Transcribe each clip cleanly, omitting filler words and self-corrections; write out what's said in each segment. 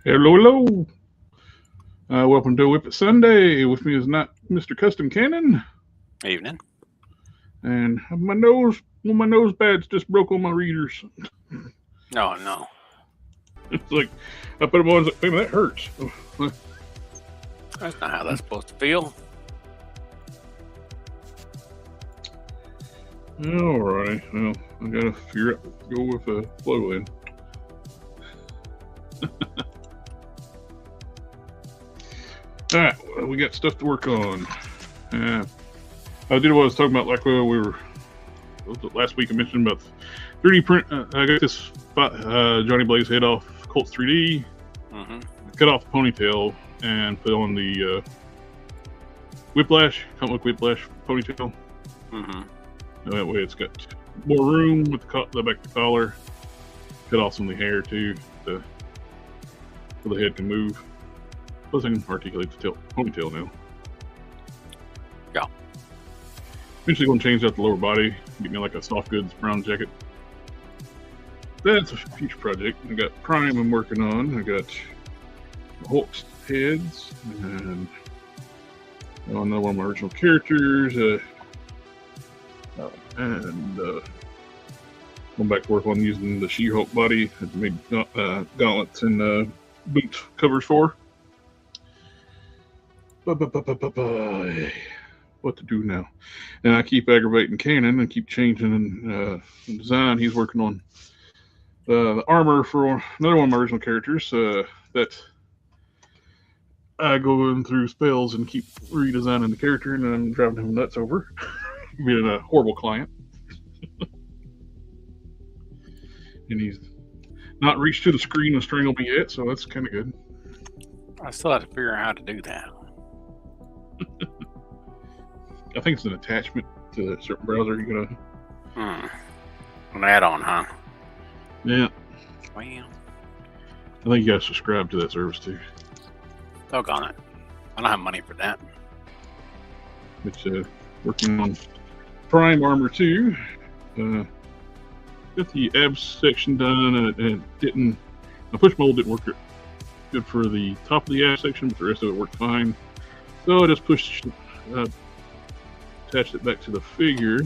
Hello, hello. Welcome to Whip It Sunday. With me is not Mr. Custom Cannon, Evening. and one of my nose pads just broke on my readers. Oh no. It's like I put them on. It's like, man, that hurts. That's not how that's supposed to feel. Alright, well, I gotta figure out go with a flow in. Alright, well, we got stuff to work on. I did what I was talking about, like last week I mentioned about 3D print. I got this Johnny Blaze head off Colts 3D, cut off the ponytail, and put on the comic whiplash ponytail. That way it's got more room with the back of the collar. Cut off some of the hair too, so the head can move. Plus I can articulate the ponytail now. Yeah. Eventually going to change out the lower body, get me like a soft goods brown jacket. That's a future project. I got Prime I'm working on. I got Hulk's heads, and another one of my original characters. And going back to work on using the She-Hulk body that I made gauntlets and boot covers for. What to do now? And I keep aggravating Cannon and keep changing the design. He's working on the armor for another one of my original characters that I go in through spells and keep redesigning the character, and I'm driving him nuts over. Being a horrible client. And he's not reached to the screen and strangled me yet, so that's kind of good. I still have to figure out how to do that. I think it's an attachment to a certain browser you're gonna. An add-on, huh? Yeah. Well, I think you gotta subscribe to that service too. Doggone it. I don't have money for that. It's working on Prime Armor 2. Got the abs section done, and it didn't. My push mold didn't work good for the top of the abs section, but the rest of it worked fine. So I just attached it back to the figure,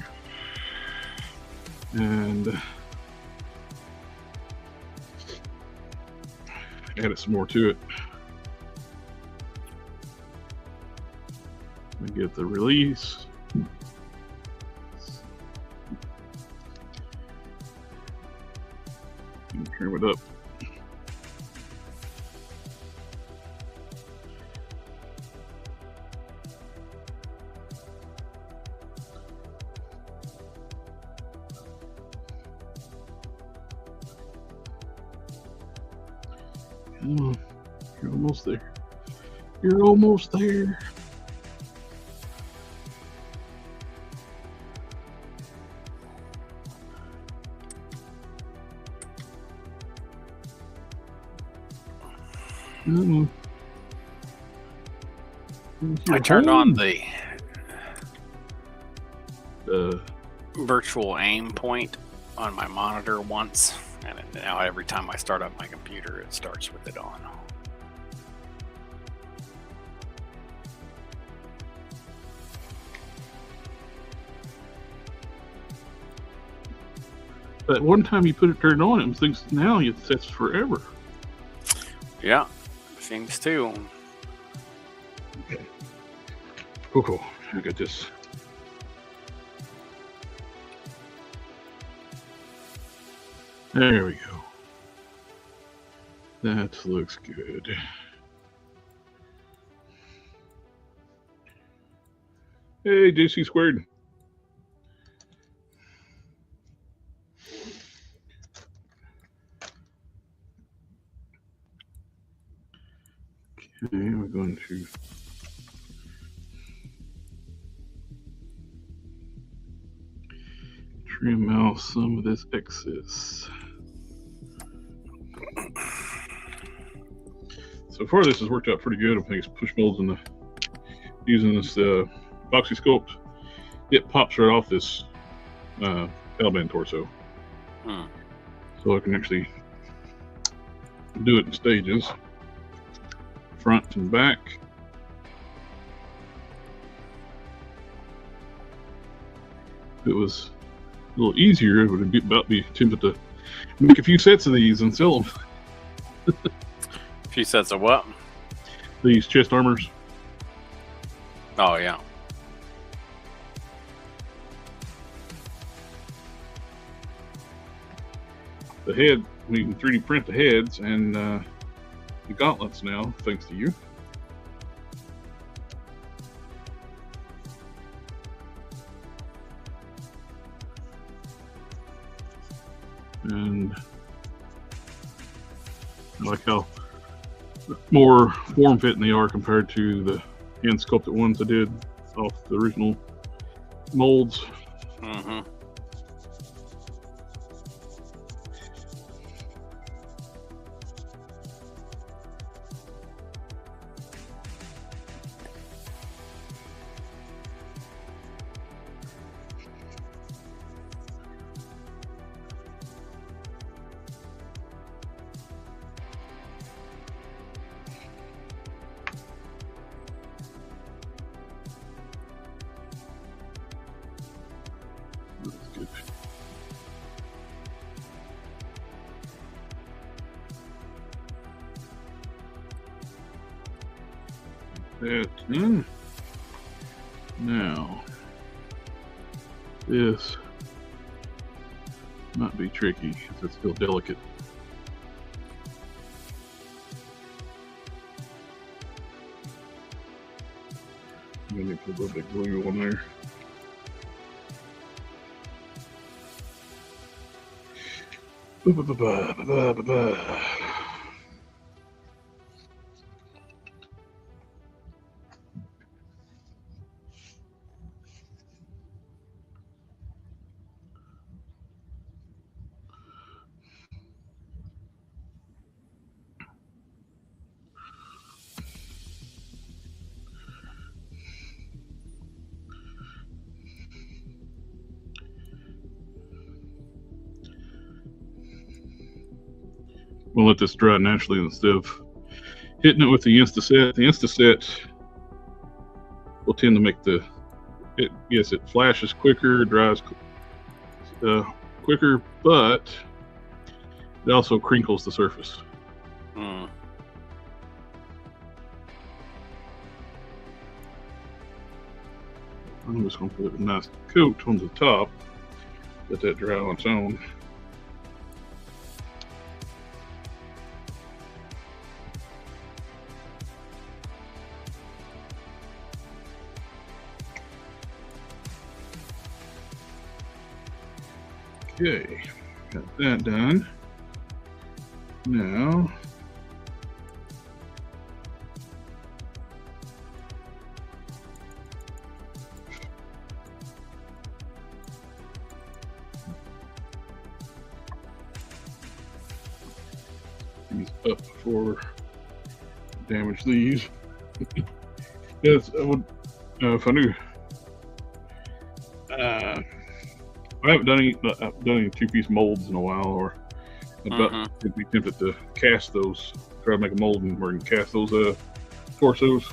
and added some more to it. I get the release. Trim it up. Come on. You're almost there. You're almost there. I turned on the virtual aim point on my monitor once, and now every time I start up my computer, it starts with it on. But one time you put it turned on, it thinks now it sets forever. Yeah, seems to. Okay. Cool. I got this. There we go. That looks good. Hey, JC Squared. Okay, we're going to trim out some of this excess. So far, this has worked out pretty good. I think it's push molds and using this boxy sculpt. It pops right off this Taliban torso, so I can actually do it in stages. front and back. If it was a little easier, it would about be tempted to make a few sets of these and sell them. A few sets of what? These chest armors. Oh, yeah. The head, we can 3D print the heads and the gauntlets now, thanks to you. And I like how more form-fitting they are compared to the hand-sculpted ones I did off the original molds. Mm-hmm. That's good. That in. Now, this might be tricky because it's still delicate. I'm gonna need to put a little bit glue on there. We'll let this dry naturally instead of hitting it with the Instaset. The Instaset will tend to make yes, it flashes quicker, dries quicker, but it also crinkles the surface. Mm. I'm just going to put a nice coat on the top, let that dry on its own. Okay, got that done. Now, these up before I damage these. Yes, I would, if I knew. I haven't done any two-piece molds in a while, or I'd be tempted to cast those. Try to make a mold and where you can cast those torsos,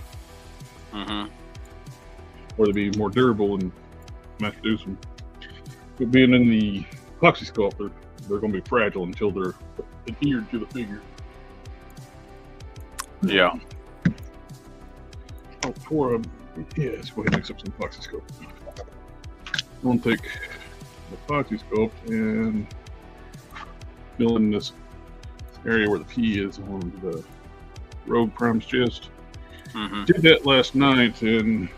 or they'd be more durable and mass produce them. But being in the epoxy sculptor, they're going to be fragile until they're adhered to the figure. Yeah. Oh, before let's go ahead and mix up some epoxy sculpt. I'm going to take the epoxy sculpt and fill in this area where the P is on the Rogue Prime's chest. Did that last night and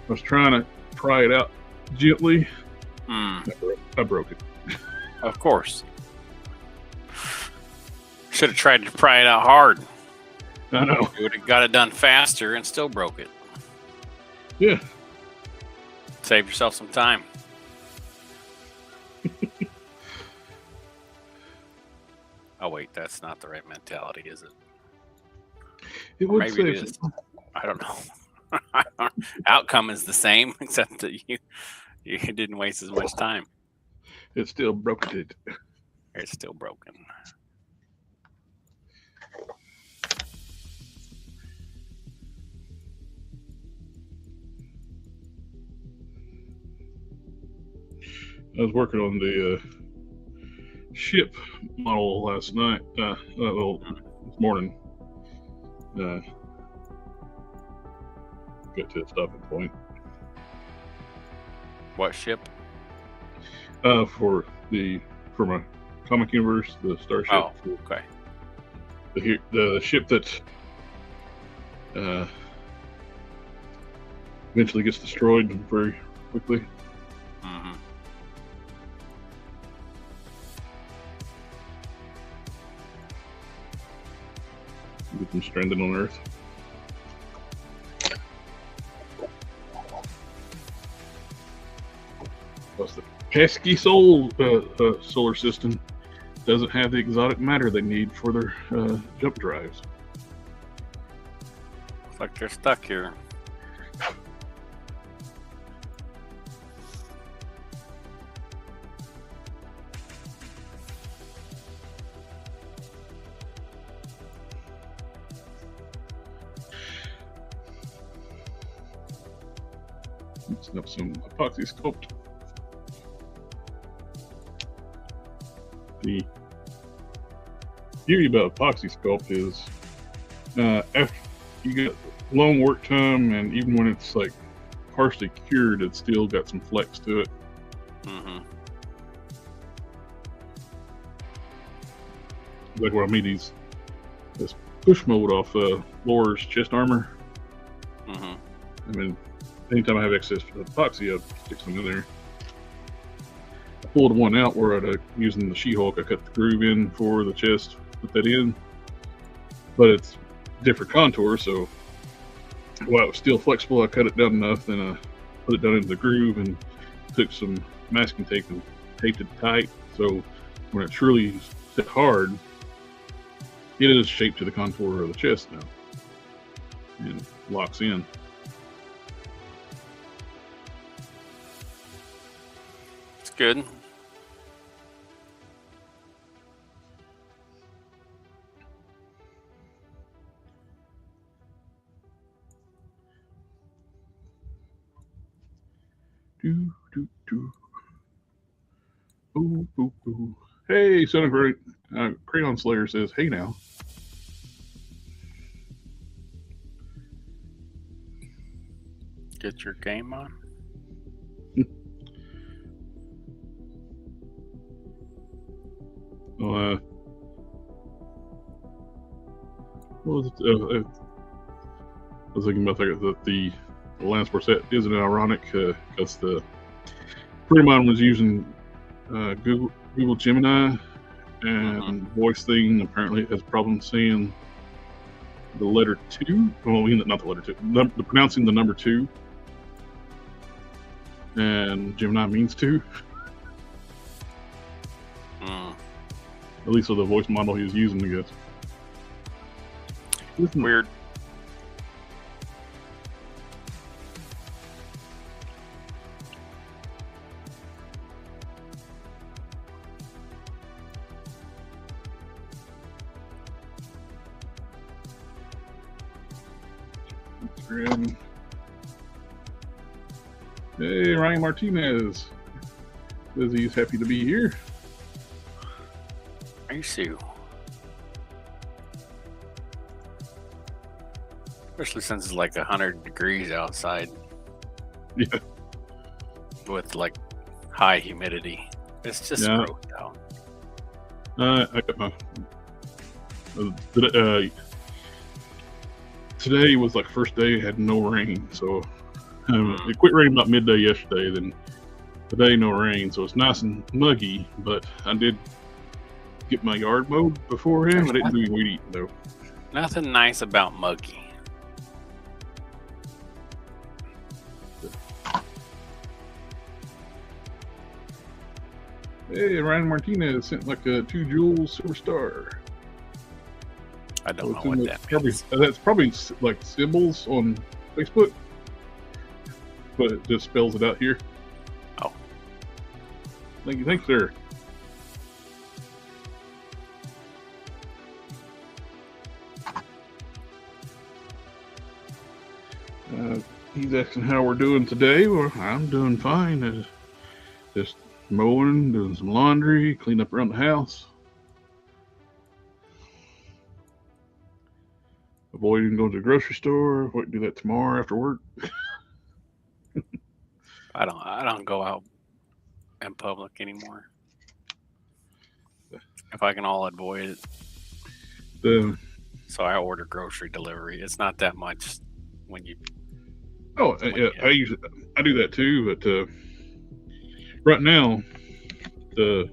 I was trying to pry it out gently. I broke it. Of course. Should have tried to pry it out hard. I know. You would have got it done faster and still broke it. Yeah. Save yourself some time. Oh wait, that's not the right mentality, is it? It would Maybe it save is. I don't know. Outcome is the same, except that you didn't waste as much time. It still broke it. It's still broken. I was working on the ship model last night. Well, this morning. Get to a stopping point. What ship? For my comic universe, the Starship. Oh, okay. The ship that eventually gets destroyed very quickly. Mm-hmm. Get them stranded on Earth. Plus, the pesky solar system doesn't have the exotic matter they need for their jump drives. Looks like they're stuck here. Mixing up some epoxy sculpt. The beauty about epoxy sculpt is after you get long work time, and even when it's like partially cured, it's still got some flex to it. Mm-hmm. Like when I made this push mold off Laura's chest armor. Mm-hmm. I mean, anytime I have excess epoxy, I'll stick some in there. I pulled one out where I'd using the She-Hulk, I cut the groove in for the chest, put that in. But it's different contour, so while it was still flexible, I cut it down enough, then I put it down into the groove and took some masking tape and taped it tight. So when it truly set hard, it is shaped to the contour of the chest now and locks in. It's good. Do, do, do. Ooh, ooh, ooh. Hey, Son of Great. Crayon Slayer says, hey now. Get your game on. Well, what was it? I was thinking about that the Lance Borset isn't it ironic because the friend of mine was using Google Gemini, and voice thing apparently has problems saying the letter 2. Well, not the letter 2, the pronouncing the number 2, and Gemini means 2. At least with the voice model he was using, I guess. Weird. Hey, Ryan Martinez says he's happy to be here. Me too. Especially since it's like 100 degrees outside. Yeah. With like high humidity. It's just gross out. I got my today was like first day, had no rain, so it quit raining about midday yesterday. Then today no rain, so it's nice and muggy. But I did get my yard mowed beforehand. I didn't do any weed eating though. Nothing nice about muggy. Hey, Ryan Martinez sent like a 2 Joules superstar. I don't know what that means. That's probably like symbols on Facebook, but it just spells it out here. Oh. Thank you, thanks, sir. He's asking how we're doing today. Well, I'm doing fine. Just mowing, doing some laundry, clean up around the house. Avoiding going to the grocery store. Wait, do that tomorrow after work. I don't go out in public anymore. If I can all avoid it. So I order grocery delivery. It's not that much when you. Oh, yeah, I do that too, but right now the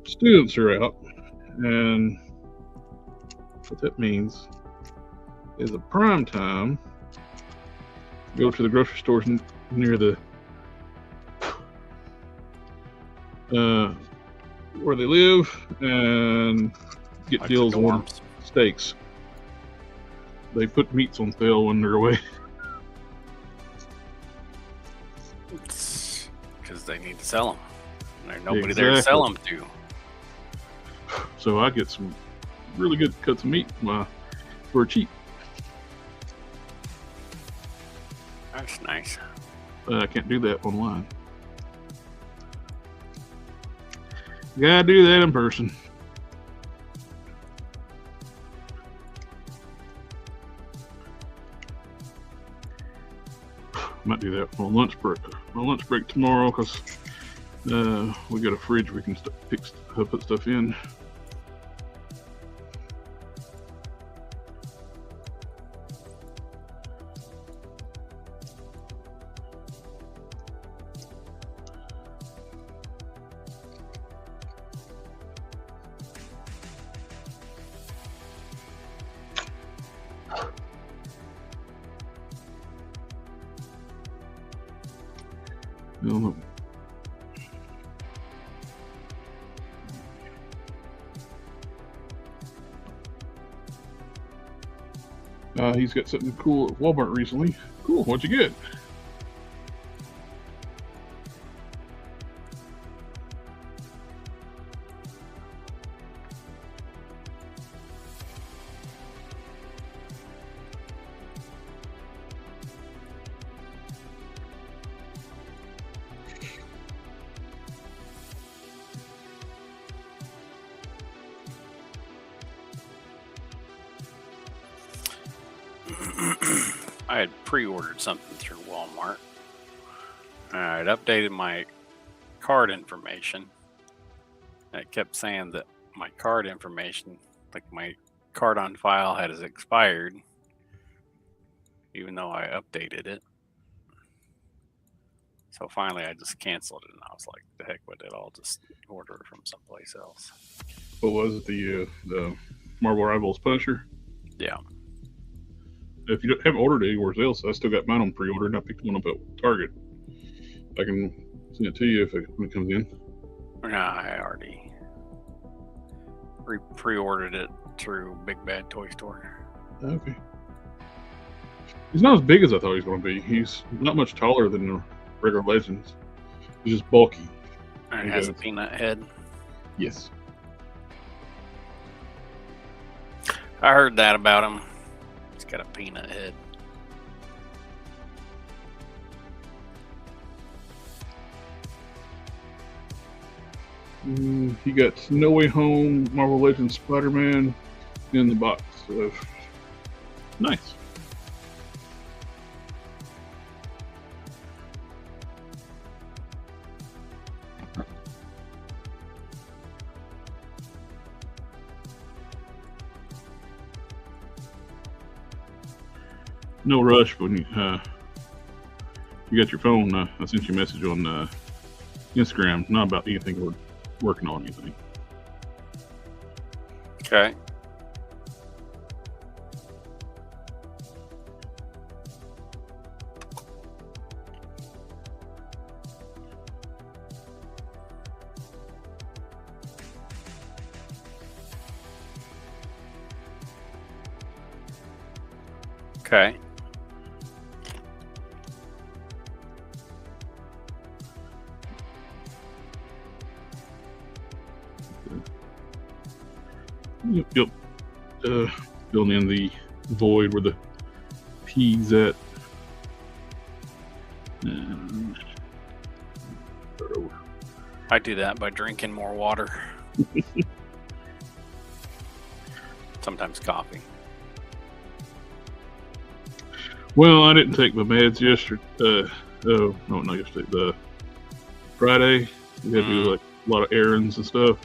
students are out, and what that means is a prime time. Go to the grocery stores near the where they live and get like deals on steaks. They put meats on sale when they're away. Because they need to sell them. There's nobody there to sell them to. So I get some really good cuts of meat for cheap. That's nice. I can't do that online. You gotta do that in person. Might do that on lunch break. On lunch break tomorrow, because we got a fridge we can put stuff in. He's got something cool at Walmart recently. Cool, what'd you get? I had pre-ordered something through Walmart. I had updated my card information. It kept saying that my card information, like my card on file, had expired, even though I updated it. So finally, I just canceled it, and I was like, "The heck with it! I'll just order it from someplace else." What was it? The Marvel Rivals Punisher? Yeah. If you haven't ordered it anywhere else, I still got mine on pre-order, and I picked one up at Target. I can send it to you when it comes in. Nah, I already pre-ordered it through Big Bad Toy Store. Okay. He's not as big as I thought he was going to be. He's not much taller than the regular Legends. He's just bulky. And it has a peanut head. Yes. I heard that about him. He's got a peanut head. He got No Way Home, Marvel Legends, Spider-Man in the box. Nice. No rush when you got your phone. I sent you a message on Instagram, not about anything we're working on anything. Okay. Okay. Yep. Filling in the void where the P's at. And start over. I do that by drinking more water. Sometimes coffee. Well, I didn't take my meds yesterday. Oh, no, not yesterday. The Friday, we had to do like a lot of errands and stuff.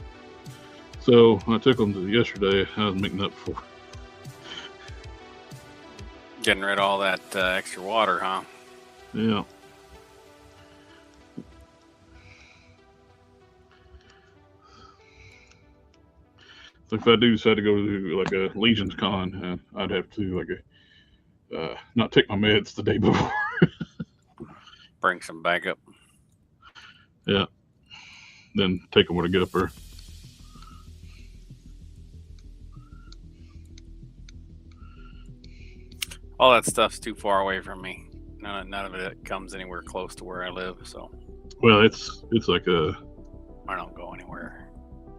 So I took them to yesterday. I was making up for. Getting rid of all that extra water, huh? Yeah. So if I do decide to go to like a Legion's Con, I'd have to like not take my meds the day before. Bring some back up. Yeah. Then take them when I get up there. All that stuff's too far away from me. None of it comes anywhere close to where I live, so. Well, it's like a. I don't go anywhere.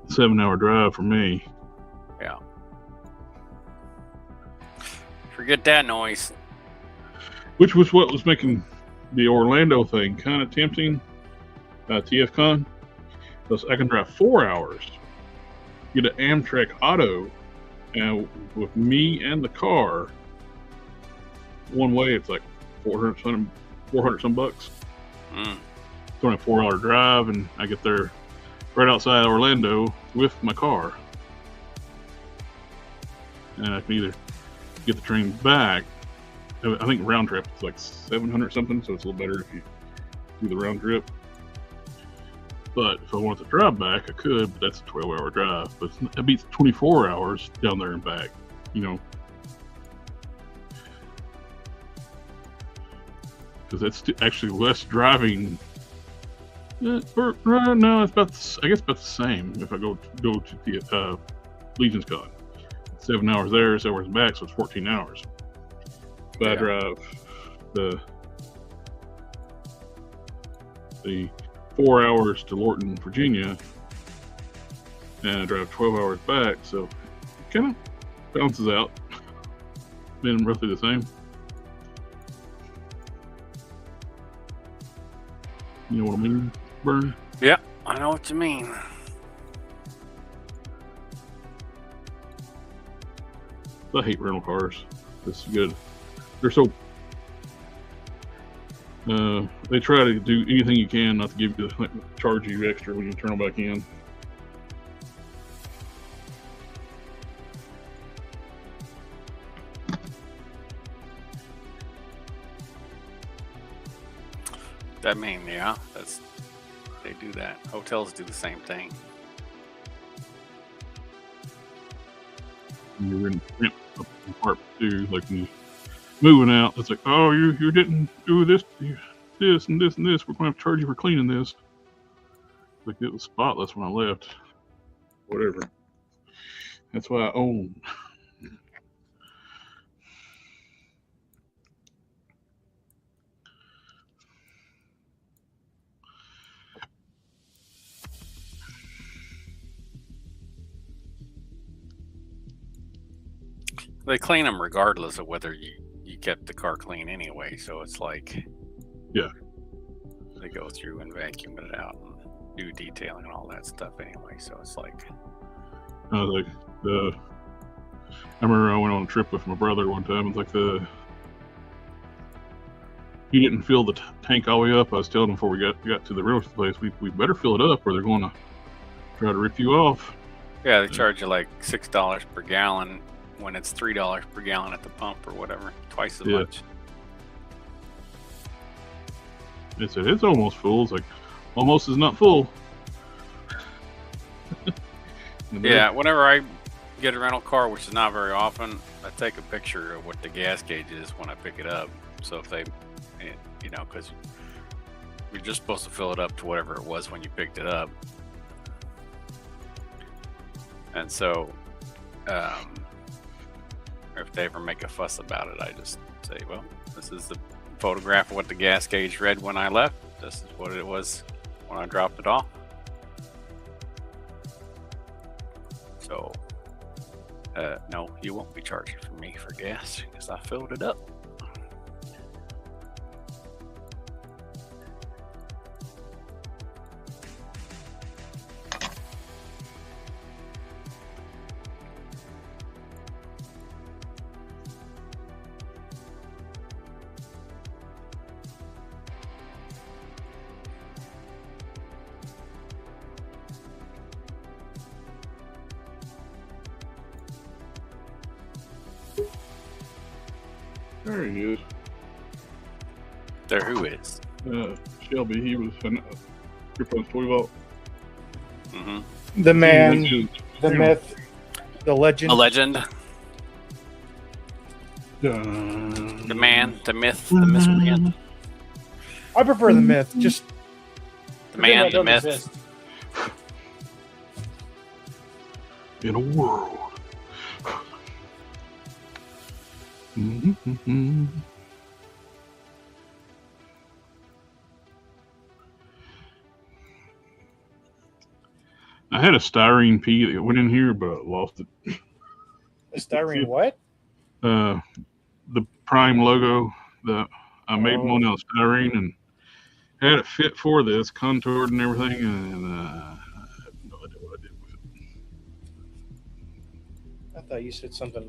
7-hour drive for me. Yeah. Forget that noise. Which was what was making the Orlando thing kind of tempting. TFCon. Because I can drive 4 hours, get an Amtrak auto, and with me and the car, one way it's like 400 some bucks. It's only a 4-hour drive, and I get there right outside Orlando with my car. And I can either get the train back. I think round trip is like 700 something, so it's a little better if you do the round trip. But if I wanted to drive back, I could, but that's a 12-hour drive. But it beats 24 hours down there and back, you know. Because that's actually less driving. No, it's about, I guess about the same if I go to the Legion's Con. 7 hours there, 7 hours back, so it's 14 hours. But I drive the 4 hours to Lorton, Virginia, and I drive 12 hours back, so it kind of balances out, being roughly the same. You know what I mean, Burn? Yeah, I know what you mean. I hate rental cars. It's good. They're so. They try to do anything you can not to give you, charge you extra when you turn them back in. That mean, yeah, they do that. Hotels do the same thing. When you're in rent apartment too, like when you're moving out, it's like, oh, you didn't do this and this and this. We're going to have to charge you for cleaning this. Like it was spotless when I left. Whatever. That's why I own. They clean them regardless of whether you kept the car clean anyway. So it's like, yeah, they go through and vacuum it out and do detailing and all that stuff anyway. So it's like, I remember I went on a trip with my brother one time. It's like he didn't fill the tank all the way up. I was telling him before we got to the rental place, we better fill it up or they're going to try to rip you off. Yeah, they charge you like $6 per gallon when it's $3 per gallon at the pump or whatever, twice as much. They said it's almost full. It's like almost is not full. Yeah, whenever I get a rental car, which is not very often, I take a picture of what the gas gauge is when I pick it up. So if they, you know, because you're just supposed to fill it up to whatever it was when you picked it up. And so if they ever make a fuss about it, I just say, well, this is the photograph of what the gas gauge read when I left. This is what it was when I dropped it off. So, no, you won't be charging for me for gas because I filled it up. There he is. There, who is? Shelby. He was your phone's 20 volt. Mm-hmm. The man, the myth, the legend. A legend. The Dun. man, the myth, the miscreant. I prefer the myth. Just The man, that the don't myth. exist. In a world. I had a styrene pea that went in here, but I lost it. A styrene what? The Prime logo. I made one out of styrene and had it fit for this, contoured and everything, and I have no idea what I did with it. I thought you said something.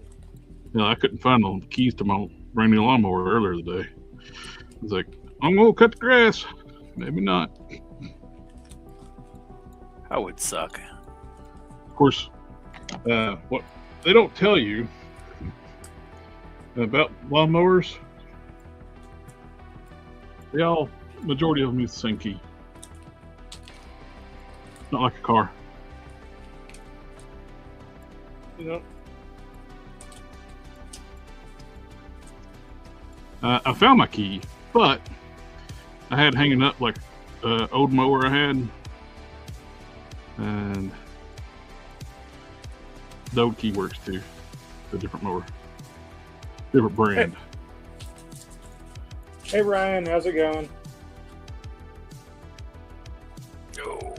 I couldn't find the keys to my brand new lawnmower earlier today. I was like, I'm gonna cut the grass. Maybe not. That would suck. Of course, what they don't tell you about lawnmowers, majority of them use the same key. Not like a car. You know, I found my key, but I had hanging up like old mower I had, and the old key works too. The different mower, different brand. hey Ryan, how's it going? Oh.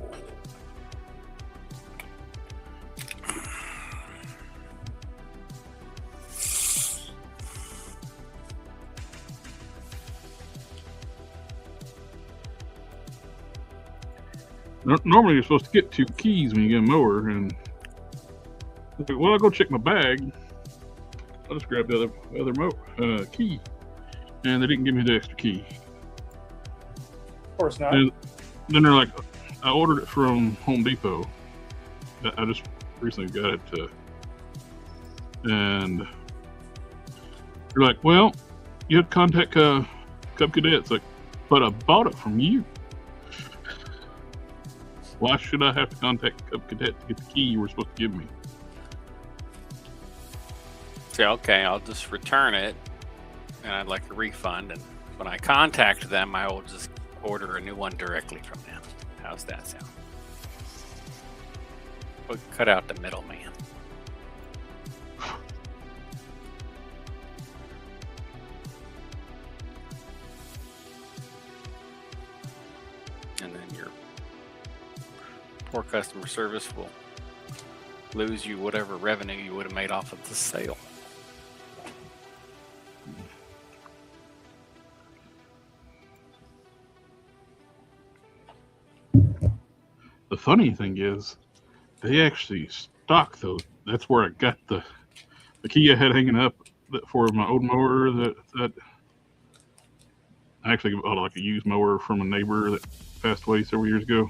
Normally, you're supposed to get 2 keys when you get a mower, and well, I'll go check my bag. I'll just grab the other key, and they didn't give me the extra key. Of course not. And then they're like, I ordered it from Home Depot. I just recently got it, and they're like, well, you have to contact Cub Cadets. Like, but I bought it from you. Why should I have to contact Cub Cadet to get the key you were supposed to give me? Say, okay, I'll just return it, and I'd like a refund. And when I contact them, I will just order a new one directly from them. How's that sound? We'll cut out the middleman. And then your poor customer service will lose you whatever revenue you would have made off of the sale. The funny thing is, they actually stock those. That's where I got the key I had hanging up for my old mower. That I actually got like a used mower from a neighbor that passed away several years ago.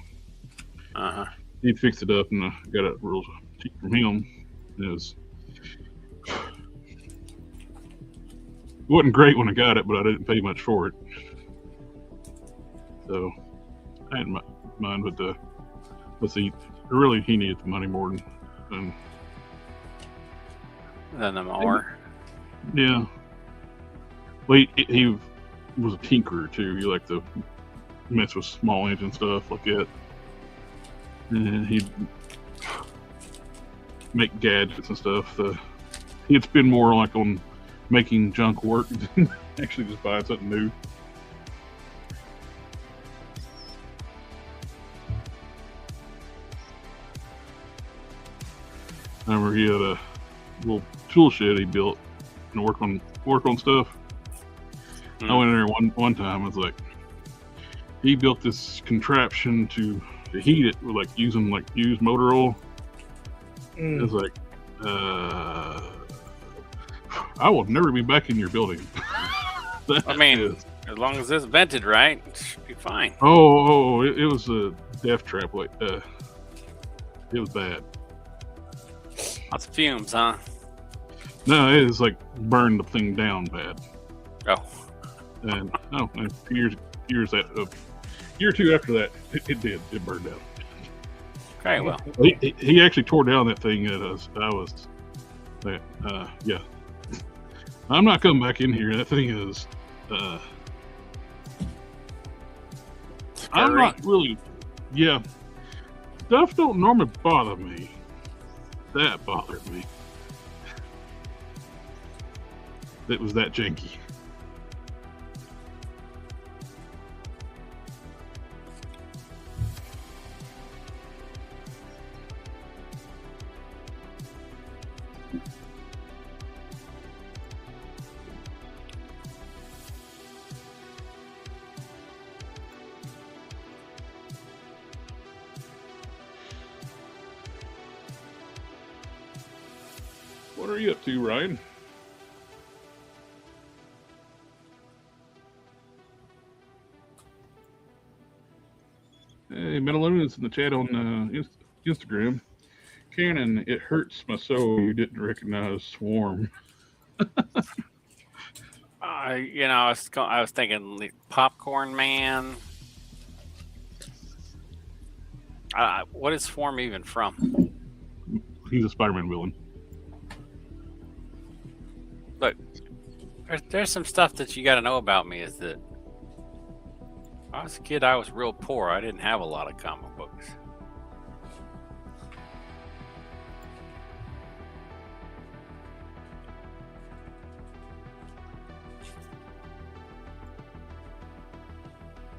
He fixed it up, and I got it real cheap from him. It wasn't great when I got it, but I didn't pay much for it. So I didn't mind with the. But see, really, he needed the money more than the mower. Yeah. Well, he was a tinkerer too. He liked to mess with small engine stuff like that, and he'd make gadgets and stuff. He'd spend more like on making junk work than actually just buying something new. I remember he had a little tool shed he built and work on stuff. I went in there one time. I was like, he built this contraption to heat it with like using like used motor oil. It was like, I will never be back in your building. I mean, as long as it's vented right, it should be fine. It was a death trap. Like, it was bad. Lots of fumes, huh? No, it was like burned the thing down bad. Oh, And a few years that a year or two after that, it burned down. okay. Well, He actually tore down that thing that yeah. I'm not coming back in here. That thing is. I'm not really. Yeah. Stuff don't normally bother me. That bothered me. It was that janky. What are you up to, Ryan? Hey, Metaluna is in the chat on Instagram. Cannon, it hurts my soul you didn't recognize Swarm. I was thinking the Popcorn Man. What is Swarm even from? He's a Spider-Man villain. Look, there's some stuff that you got to know about me. Is that when I was a kid, I was real poor. I didn't have a lot of comic books.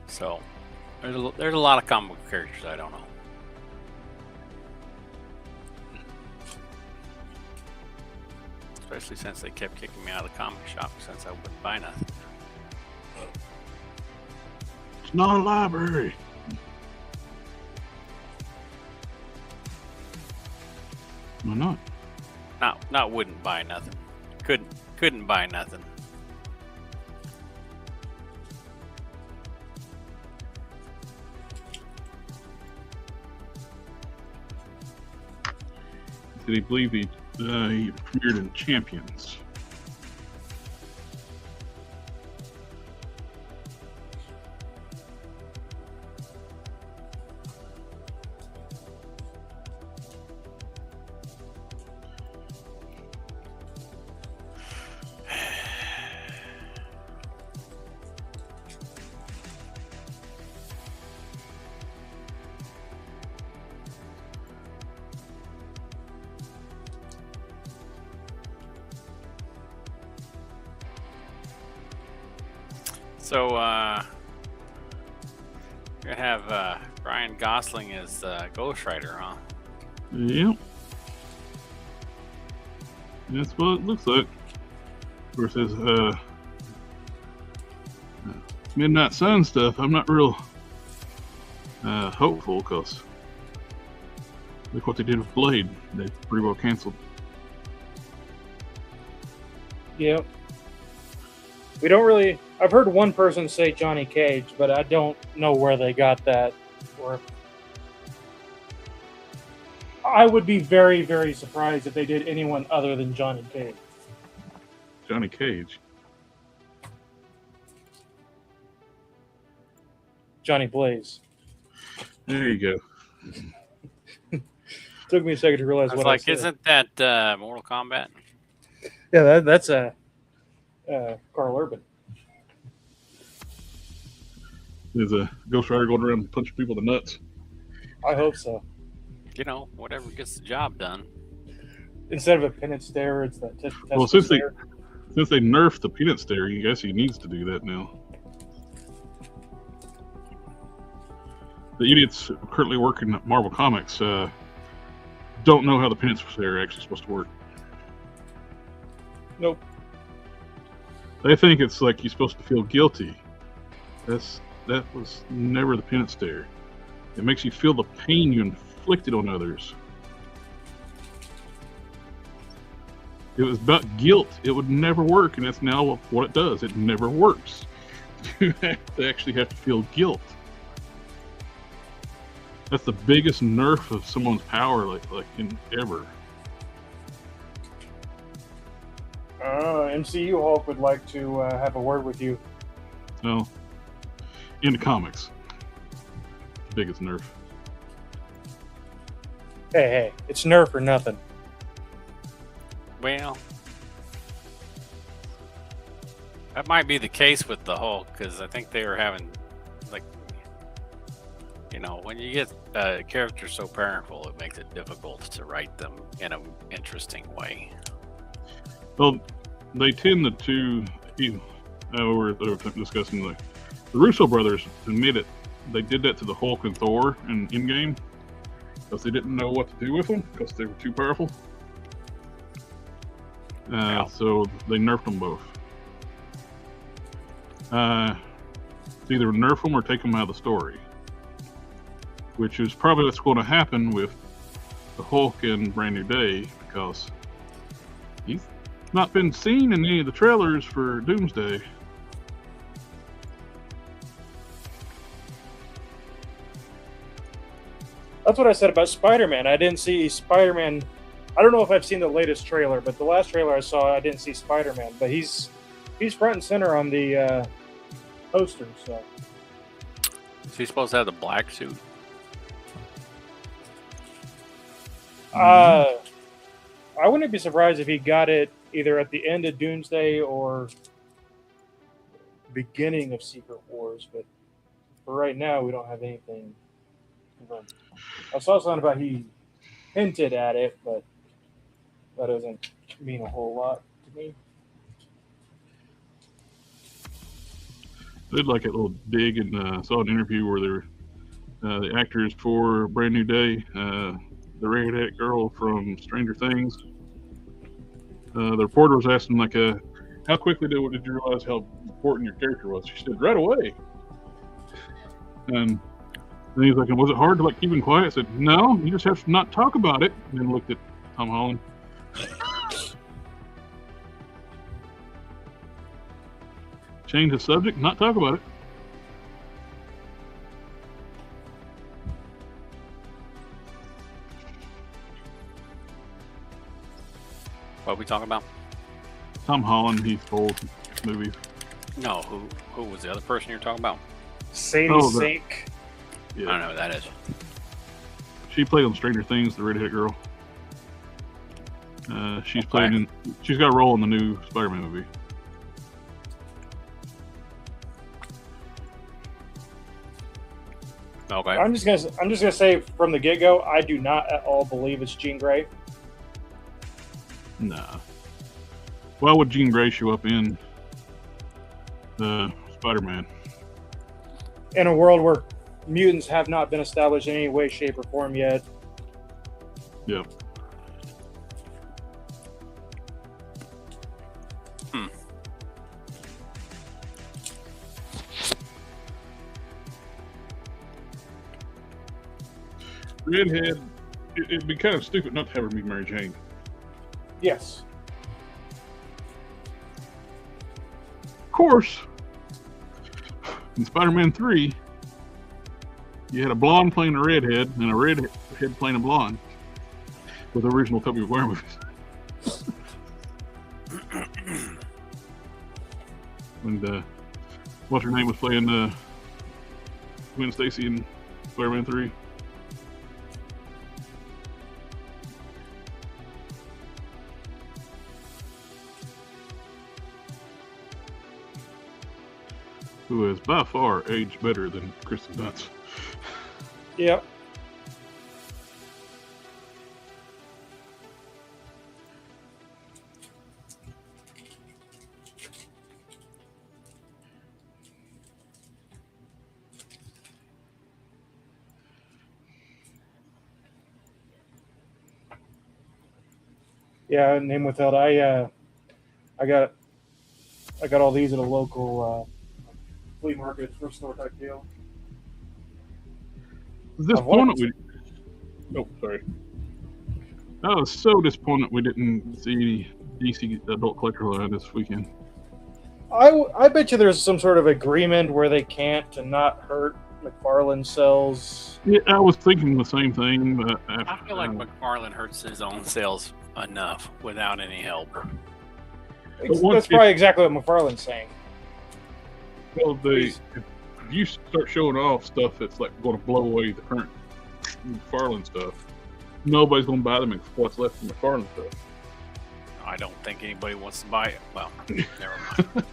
So there's a lot of comic book characters I don't know. Especially since they kept kicking me out of the comic shop since I wouldn't buy nothing. It's not a library. Why not? Not wouldn't buy nothing. Couldn't buy nothing. Did he believe he premiered in Champions? So, you have Ryan Gosling as Ghost Rider, huh? Yep. That's what it looks like. Of course, there's Midnight Sun stuff. I'm not real hopeful because look what they did with Blade. They pretty well canceled. Yep. We don't really. I've heard one person say Johnny Cage, but I don't know where they got that. Or I would be very, very surprised if they did anyone other than Johnny Cage. Johnny Cage. Johnny Blaze. There you go. Took me a second to realize what I said. Isn't that Mortal Kombat? Yeah, that's Carl Urban. There's a Ghost Rider going around punching people in the nuts. I hope so. You know, whatever gets the job done. Instead of a penance stare, it's that Well, since they nerfed the peanut stare, I guess he needs to do that now. The idiots currently working at Marvel Comics don't know how the peanut stare are actually supposed to work. Nope. They think it's like you're supposed to feel guilty. That was never the peanut stare. It makes you feel the pain you inflicted on others. It was about guilt. It would never work, and that's now what it does. It never works. You actually have to feel guilt. That's the biggest nerf of someone's power, like in ever. MCU Hulk would like to have a word with you. No. In the comics. The biggest nerf. Hey, it's Nerf or nothing. Well, that might be the case with the Hulk, because I think they were having, like, when you get a character so powerful, it makes it difficult to write them in an interesting way. Well, they tend to, we're discussing the Russo brothers admitted they did that to the Hulk and Thor in Endgame because they didn't know what to do with them because they were too powerful. So they nerfed them both. Either nerf them or take them out of the story, which is probably what's going to happen with the Hulk in Brand New Day because he's not been seen in any of the trailers for Doomsday. That's what I said about Spider-Man. I didn't see Spider-Man. I don't know if I've seen the latest trailer, but the last trailer I saw, I didn't see Spider-Man. But he's front and center on the poster. So is he supposed to have the black suit? I wouldn't be surprised if he got it either at the end of Doomsday or beginning of Secret Wars. But for right now, we don't have anything. I saw something about he hinted at it, but that doesn't mean a whole lot to me. I did like a little dig and saw an interview where they were the actors for Brand New Day, the redheaded girl from Stranger Things. The reporter was asking like, how quickly did you realize how important your character was? She said, right away. And then he's like, was it hard to like keep him quiet? I said, no, you just have to not talk about it. And then looked at Tom Holland. Change the subject, not talk about it. What are we talking about? Tom Holland, he's both movies. No, who was the other person you're talking about? Sadie Sink. Yeah. I don't know who that is. She played on Stranger Things, the redheaded girl. She's got a role in the new Spider-Man movie. Okay. I'm just gonna say from the get-go, I do not at all believe it's Jean Grey. Nah. Why would Jean Grey show up in Spider-Man? In a world where mutants have not been established in any way, shape, or form yet. Yep. Redhead, it'd be kind of stupid not to have her be Mary Jane. Yes. Of course, in Spider-Man 3, you had a blonde playing a redhead and a redhead playing a blonde with the original Tobey Maguire movies. And what's her name was playing Gwen Stacy in Spider-Man 3. Who has by far aged better than Kristen Dunst. Yep. Yeah, name withheld. I got all these at a local flea market, thrift store type deal. Disappointed sorry. I was so disappointed we didn't see DC Adult Collector line this weekend. I bet you there's some sort of agreement where they can't to not hurt McFarlane sales. Yeah, I was thinking the same thing, but I feel like McFarlane hurts his own sales enough without any help. That's probably exactly what McFarlane's saying. Well, if you start showing off stuff that's like going to blow away the current McFarlane stuff, nobody's going to buy them what's left of McFarlane stuff. I don't think anybody wants to buy it. Well, never mind.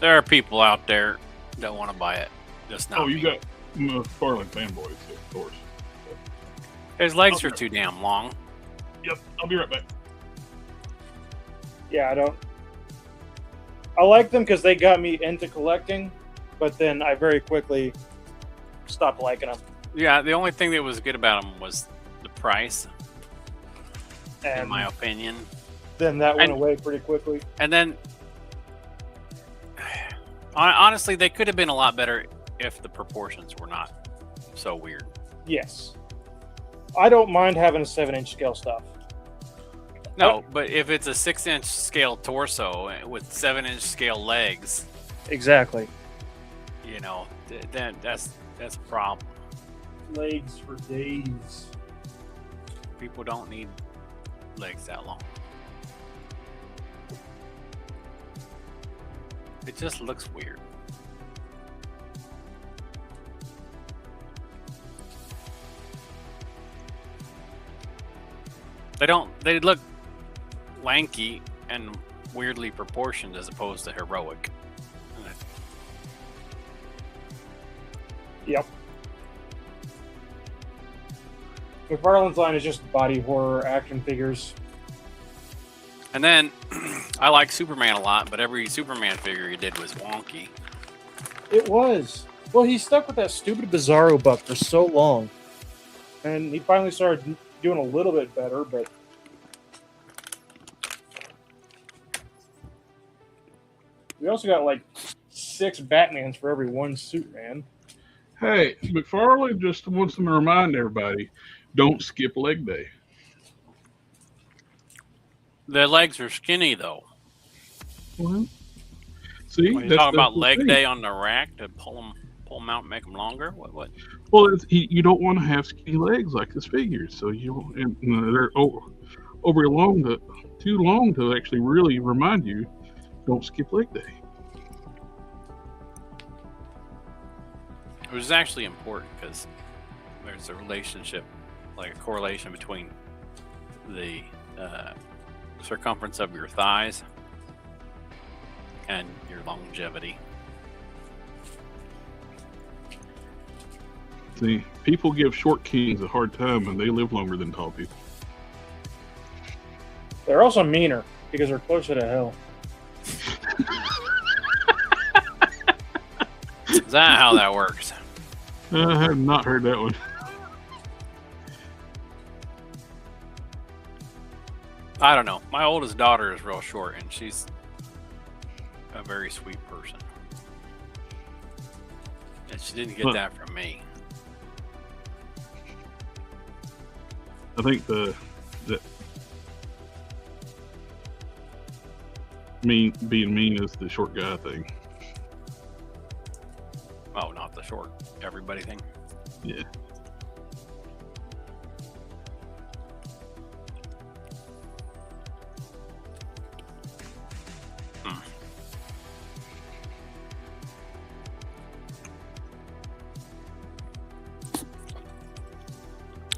There are people out there that want to buy it. Just not. Oh, you got McFarlane fanboys, of course. His legs are too damn long. Yep, I'll be right back. Yeah, I like them because they got me into collecting, but then I very quickly stopped liking them. Yeah, the only thing that was good about them was the price, And in my opinion. then that went away pretty quickly. And then, honestly, they could have been a lot better if the proportions were not so weird. Yes. I don't mind having a 7-inch scale stuff. No, but if it's a 6-inch scale torso with 7-inch scale legs, Exactly. you know, then that's a problem. Legs for days. People don't need legs that long. It just looks weird. They look lanky and weirdly proportioned as opposed to heroic. Yep. McFarlane's line is just body horror action figures. And then I like Superman a lot, but every Superman figure he did was wonky. It was. Well, he stuck with that stupid Bizarro buck for so long. And he finally started doing a little bit better, but we also got like 6 Batmans for every one Superman. Hey, McFarlane just wants to remind everybody, don't skip leg day. The legs are skinny though. Well, see, When you talk about leg day on the rack to pull them out and make them longer, what? Well, you don't want to have skinny legs like this figure, so they're too long to actually really remind you. Don't skip leg day. It was actually important because there's a relationship, like a correlation between the circumference of your thighs and your longevity. See, people give short kings a hard time and they live longer than tall people. They're also meaner because they're closer to hell. Is that how that works? I have not heard that one. I don't know. My oldest daughter is real short, and she's a very sweet person. And she didn't get that from me. I think being mean is the short guy thing. Oh, not the short everybody thing. Yeah.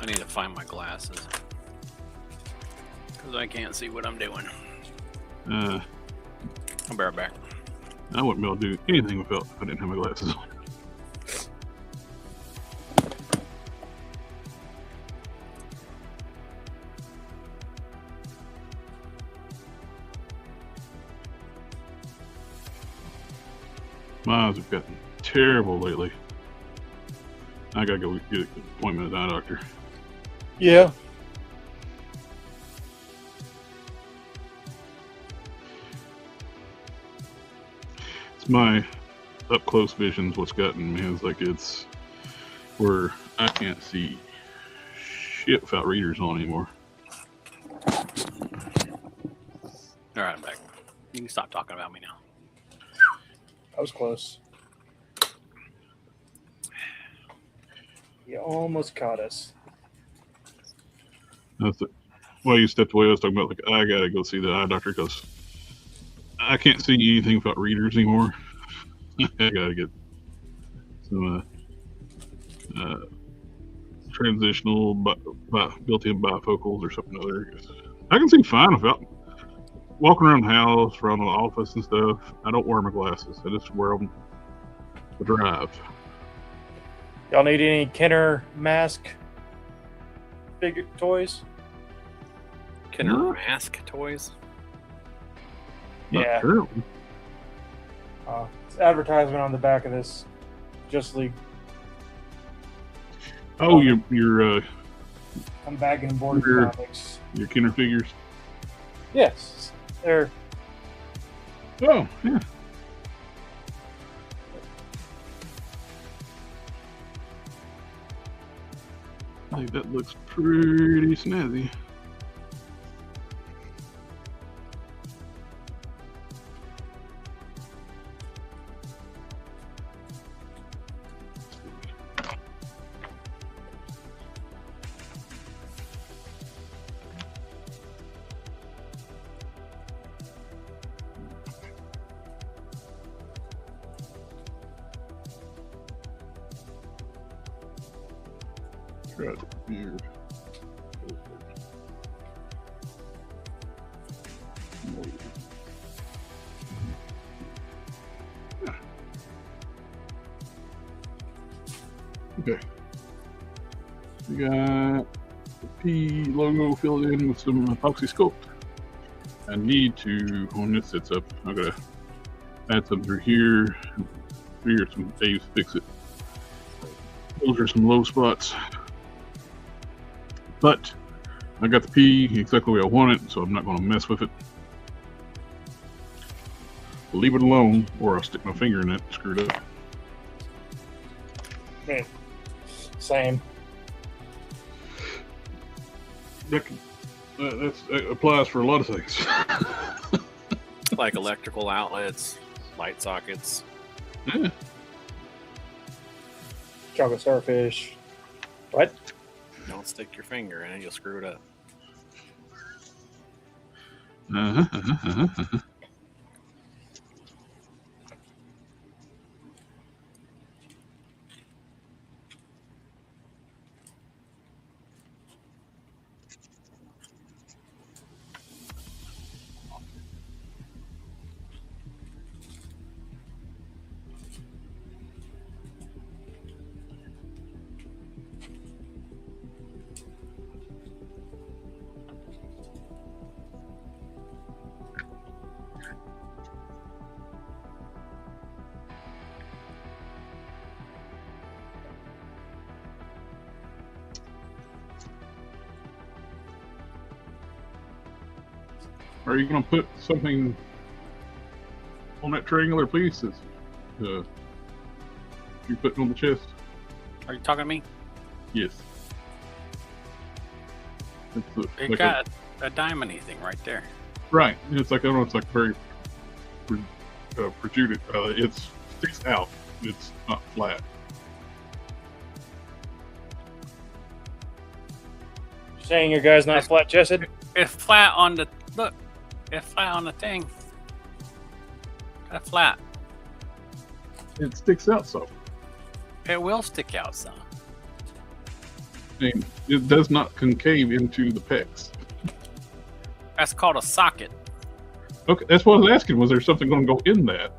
I need to find my glasses because I can't see what I'm doing. I'll be right back. I wouldn't be able to do anything without I didn't have my glasses on. My eyes have gotten terrible lately. I gotta go get an appointment at the eye doctor. Yeah. It's my up close vision's what's gotten me. It's like it's where I can't see shit without readers on anymore. All right, I'm back. You can stop talking about me now. I was close. You almost caught us. That's it. Well, you stepped away. I was talking about like I gotta go see the eye doctor because I can't see anything about readers anymore. I gotta get some transitional built-in bifocals or something other. I can see fine without walking around the house, around the office and stuff. I don't wear my glasses. I just wear them to drive. Y'all need any Kenner mask figure toys? Kenner mask toys? Not Yeah. currently. It's advertisement on the back of this Just League. Oh, your I'm bagging and boarding Your- comics. your Kenner figures. Yes, they're Oh, yeah. I think that looks pretty snazzy. Right here. Okay. We got the P logo filled in with some epoxy sculpt. I need to, when this sets up, I'm gonna add some through here. Here's some A's fix it. Those are some low spots. But I got the P exactly the way I want it, so I'm not going to mess with it. Leave it alone, or I'll stick my finger in it and screw it up. same. That applies for a lot of things. Like electrical outlets, light sockets. Yeah. Chocolate starfish. What? Don't stick your finger in it, you'll screw it up. Are you going to put something on that triangular piece that's you're putting on the chest? Are you talking to me? Yes. It's It like got a diamondy thing right there. right. It's like, I don't know, it's like very protruded. It sticks out. It's not flat. Saying your guy's not flat chested? It's flat on the look. It's flat on the thing. Got flat. It sticks out some. It will stick out some. I mean, it does not concave into the pecs. That's called a socket. Okay, that's what I was asking. Was there something going to go in that?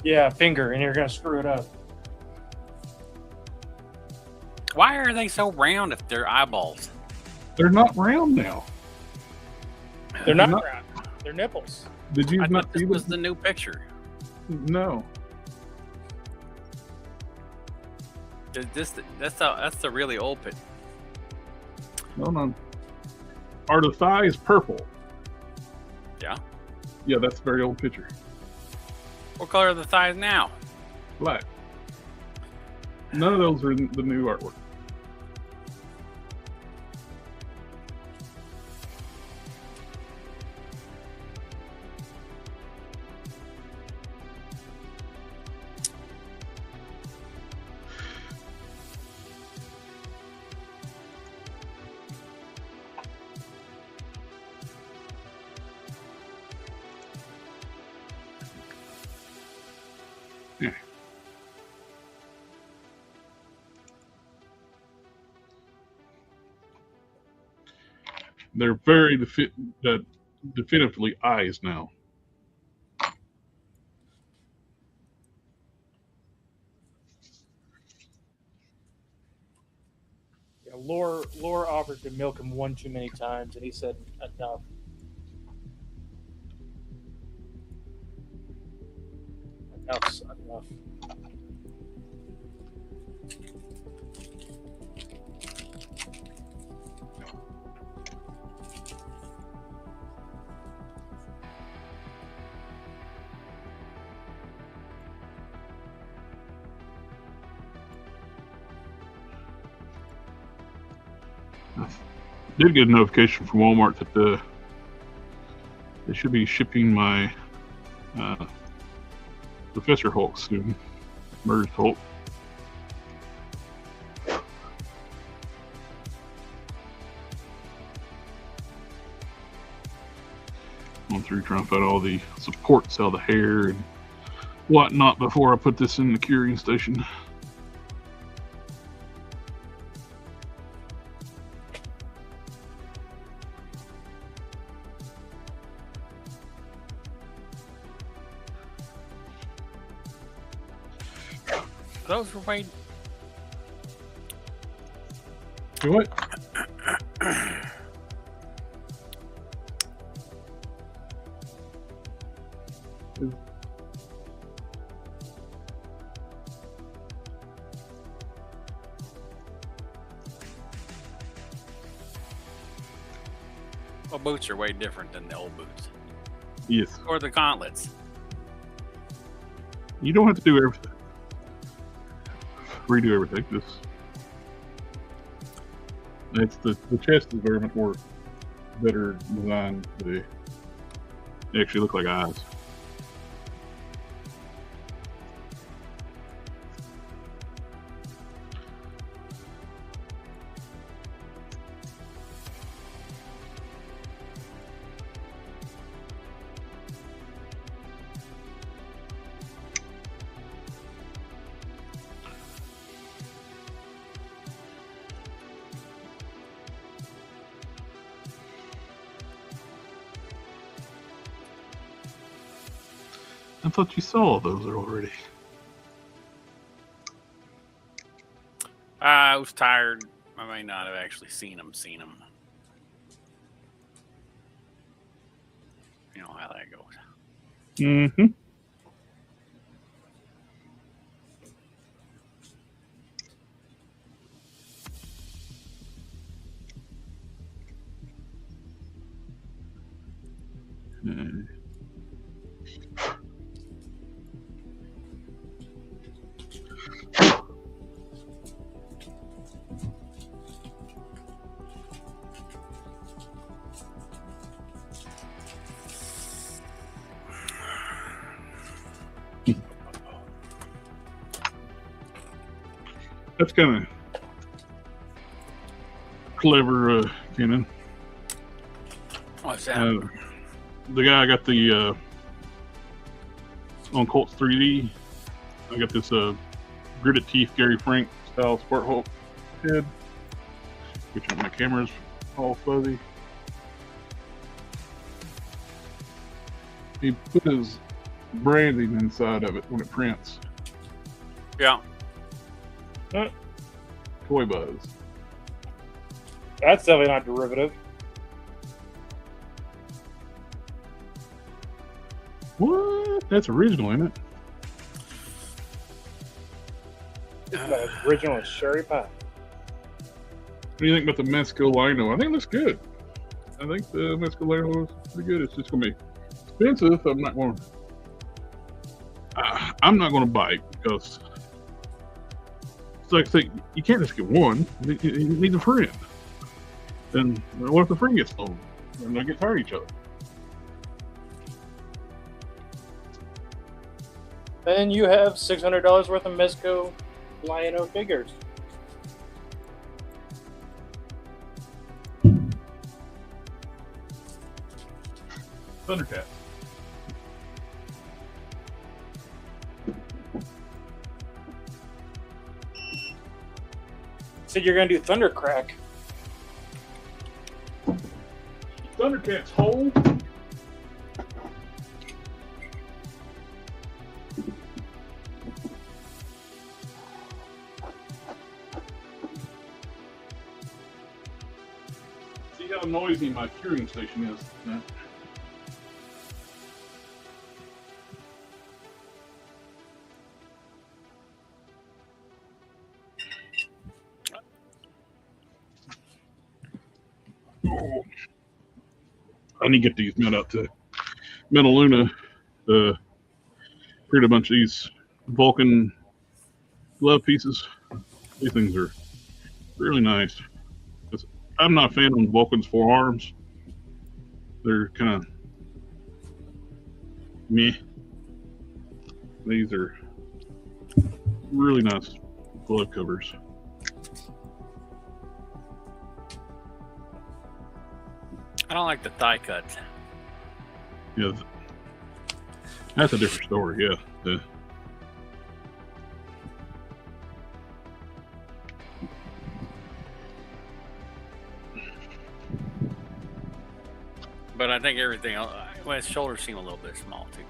Yeah, finger, and you're gonna screw it up. Why are they so round if they're eyeballs? They're not round now. They're not not- round. They're nipples. Did you I not thought this see was this? the new picture. No. That's the really old picture. No. Are the thighs purple? Yeah. Yeah, that's a very old picture. What color are the thighs now? Black. None of those are in the new artwork. They're very definitively eyes now. Yeah, Lore offered to milk him one too many times, and he said enough. Enough's enough. Did get a notification from Walmart that they should be shipping my Professor Hulk soon. Merged Hulk. Going through trying to find all the supports out of the hair and whatnot before I put this in the curing station. Those were way. Do what? Well, boots are way different than the old boots. Yes. Or the gauntlets. You don't have to do everything. Redo everything. The chest is very much more better designed. They actually look like eyes. I thought you saw all those already. I was tired. I may not have actually seen them. You know how that goes. Mm-hmm. That's kind of clever, Kenan. What's that? The guy I got the on Colts 3D. I got this gritted teeth Gary Frank style Sport Hulk head, which my camera's all fuzzy. He put his branding inside of it when it prints. Yeah. Toy Buzz. That's definitely not derivative. What? That's original, isn't it? The original is Sherry Pie. What do you think about the Mescalino? I think it looks good. I think the Mescalino is pretty good. It's just going to be expensive. I'm not going to buy it because it's like I say, you can't just get one. You need a friend. Then what if the friend gets home? And they get tired of each other. Then you have $600 worth of Mezco Lion-O figures. Thundercat. Said you're gonna do Thundercrack. Thundercats hole. See how noisy my curing station is. Yeah. Oh. I need to get these men out to Metaluna. Create a bunch of these Vulcan glove pieces. These things are really nice. I'm not a fan of Vulcan's forearms. They're kind of meh. These are really nice glove covers. I don't like the thigh cuts. Yeah, that's a different story. Yeah. But I think everything else, well, his shoulders seem a little bit small too.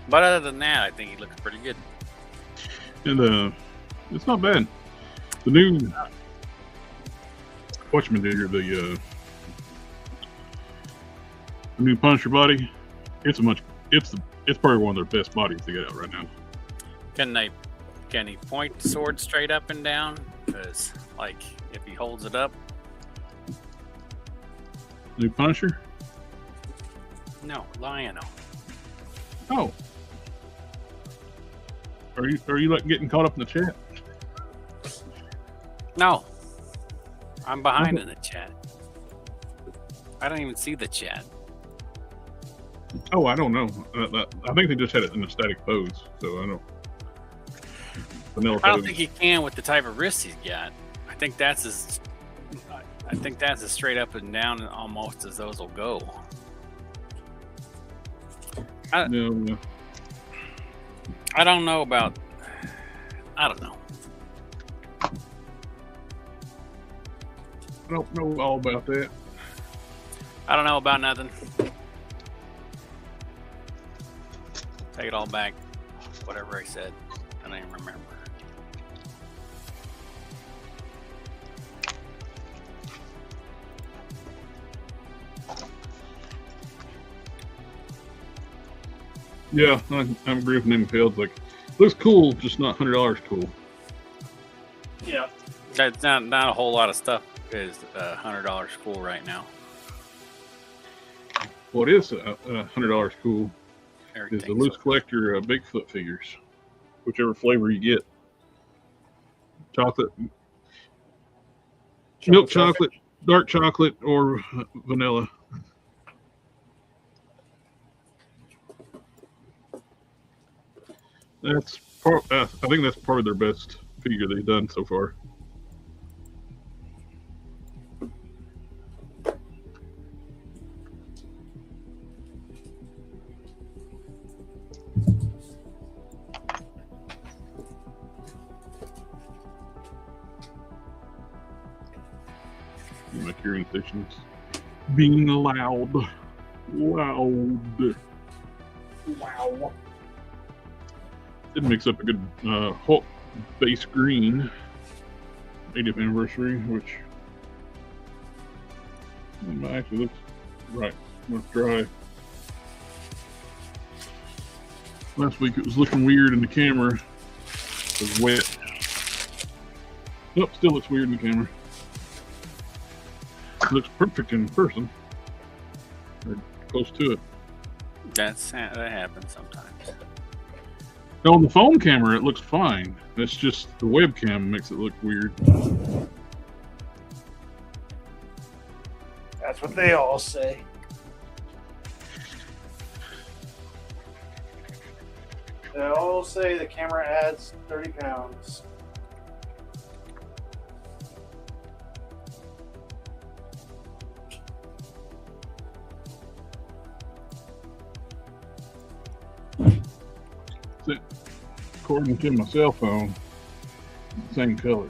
But other than that, I think he looks pretty good. And it's not bad. The new whatchamajigger, the new Punisher body, it's probably one of their best bodies they got out right now. Can he point the sword straight up and down? Because like if he holds it up. New Punisher? No, Lionel. Oh. Are you like getting caught up in the chat? No. I'm behind in the chat. I don't even see the chat. Oh, I don't know. I think they just had it in a static pose, so I don't. Vanilla I don't pose. think he can with the type of wrist he's got. I think that's as straight up and down almost as those will go. No. I don't know about. I don't know. I don't know all about that. I don't know about nothing. Take it all back. Whatever I said. I don't even remember. Yeah, I agree with Name Fields. Like, looks cool, just not $100 cool. Yeah. That's not a whole lot of stuff is $100 cool right now. What is $100 cool is the Everything's loose collector Bigfoot figures, whichever flavor you get. Chocolate, milk chocolate, dark chocolate, or vanilla. That's I think that's part of their best figure they've done so far. My curing stations being loud. Wow. Did mix up a good Hulk base green 80th anniversary, which actually looks right. Looks dry. Last week it was looking weird in the camera. It was wet. Nope, still looks weird in the camera. It looks perfect in person. Or close to it. that happens sometimes. On the phone camera, it looks fine. It's just the webcam makes it look weird. That's what they all say. They all say the camera adds 30 pounds. According to my cell phone, same color.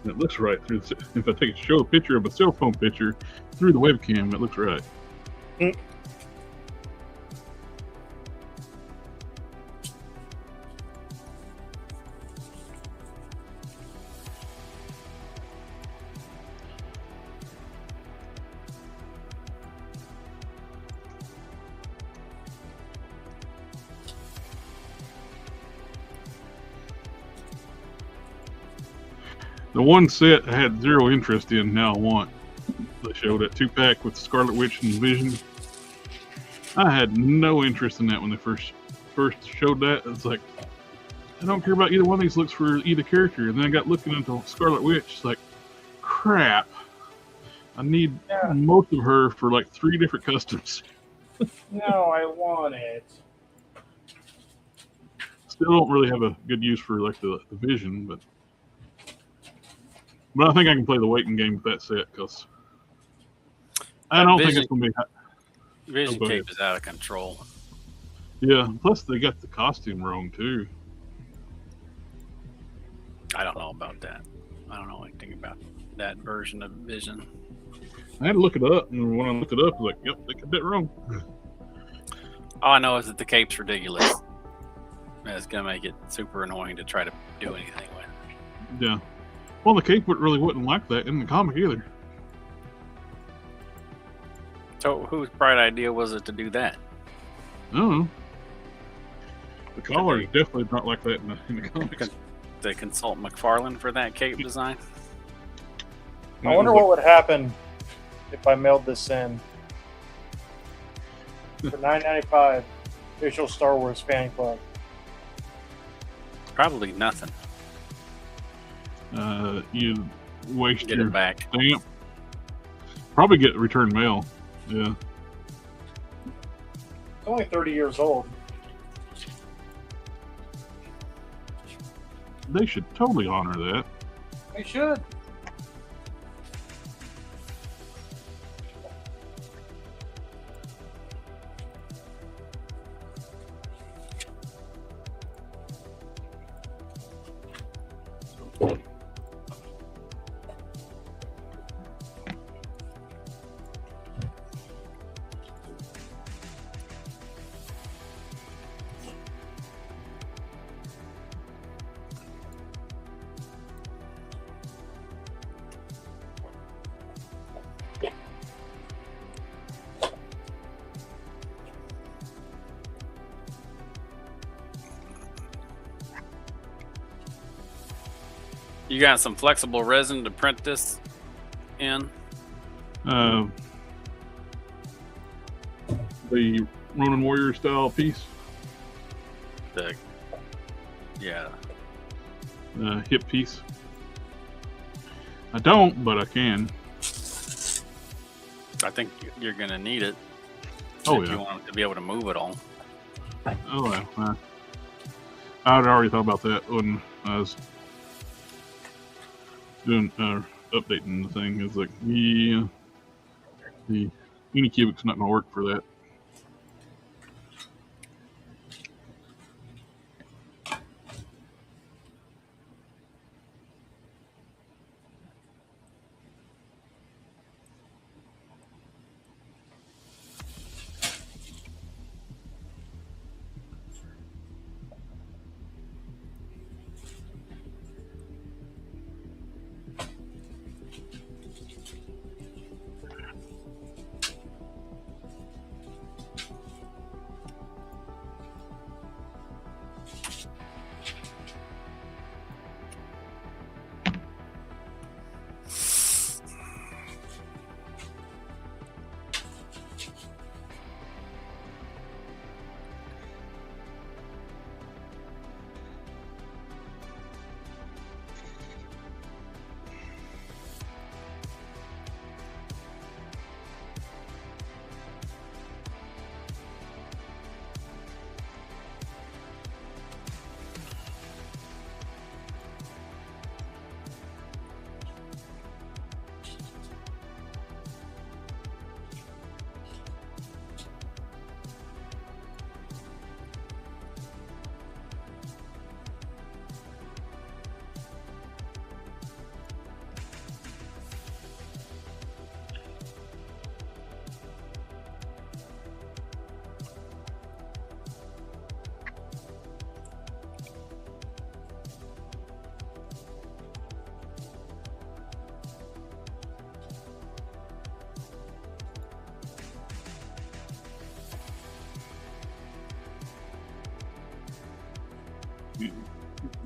And it looks right through. If I show a picture of a cell phone picture through the webcam, it looks right. The one set I had zero interest in, now I want. They showed that 2-pack with Scarlet Witch and Vision. I had no interest in that when they first showed that. It's like, I don't care about either one of these looks for either character. And then I got looking into Scarlet Witch. It's like, crap. I need most of her for like 3 different customs. No, I want it. Still don't really have a good use for like the Vision, but I think I can play the waiting game with that set because I don't think it's going to be. Vision Cape is out of control. Yeah, plus they got the costume wrong too. I don't know about that. I don't know anything about that version of Vision. I had to look it up, and when I looked it up, I was like, yep, they got that wrong. All I know is that the cape's ridiculous. It's going to make it super annoying to try to do anything with. Yeah. Well, the cape really wouldn't like that in the comic either. So whose bright idea was it to do that? I don't know. The collar is definitely not like that in the comics. They consult McFarlane for that cape design? I wonder what would happen if I mailed this in for $9.95 official Star Wars fan club. Probably nothing. You waste Get your it back. stamp. Probably get return mail. Yeah. It's only 30 years old. They should totally honor that. They should. You got some flexible resin to print this in? The Ronin Warrior style piece. Hip piece. I don't, but I can. I think you're going to need it. Oh, if yeah. you want to be able to move it all. Oh, yeah. I'd already thought about that when I was doing updating the thing. It's like, yeah, the Unicubic's not going to work for that.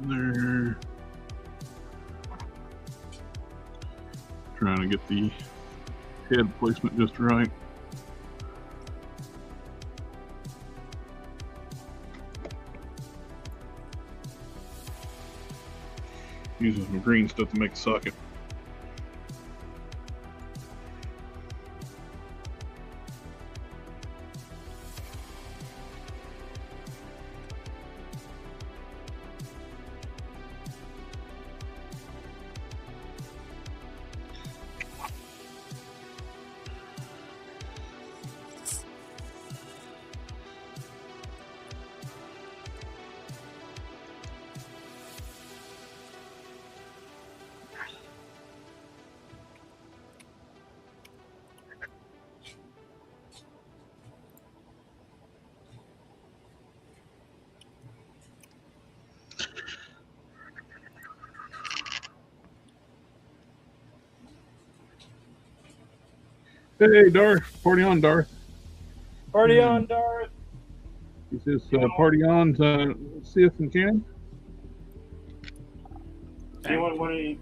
there. Trying to get the head placement just right. Using some green stuff to make the socket. Hey, Darth. Party on, Darth. Party on, Darth. He says, party on to Sith and Cannon.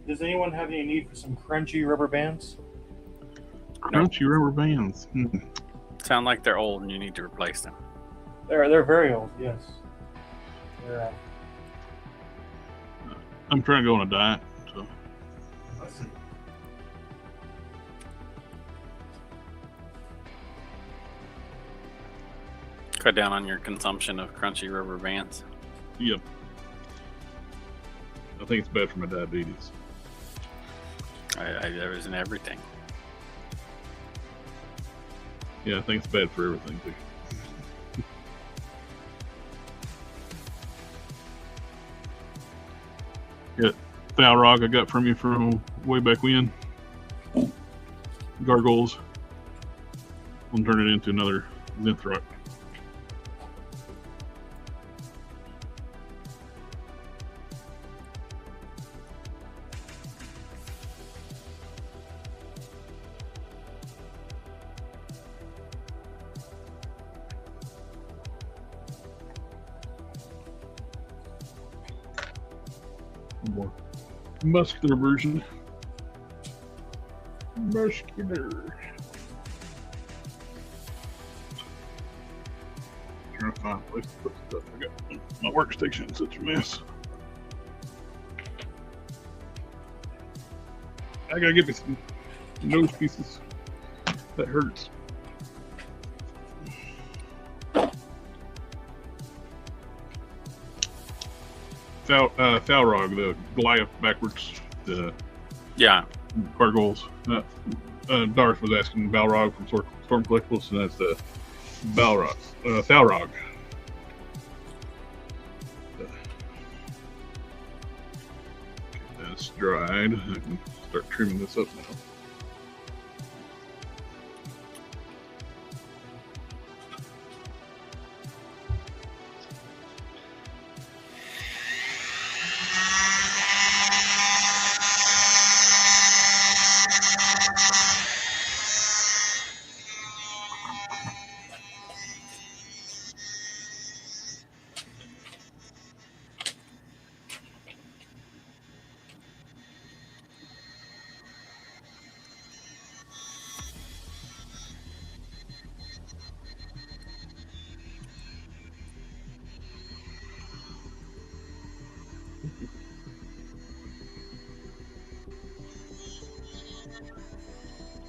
Does anyone have any need for some crunchy rubber bands? Crunchy rubber bands. Sound like they're old and you need to replace them. They're very old, yes. I'm trying to go on a diet, so. Let's see. Cut down on your consumption of crunchy rubber bands. Yep. I think it's bad for my diabetes. There isn't everything. Yeah, I think it's bad for everything too. Yeah, Thalrog I got from you from way back when. Gargoyles. We'll turn it into another Zenthrock. More muscular version. Muscular. Trying to find a place to put stuff. I got my workstation in such a mess. I gotta get me some nose pieces. That hurts. Thalrog, the Goliath backwards, the gargoyles. Darth was asking Balrog from Storm Collectibles, and that's the Balrog, Thalrog. That's dried. I can start trimming this up now.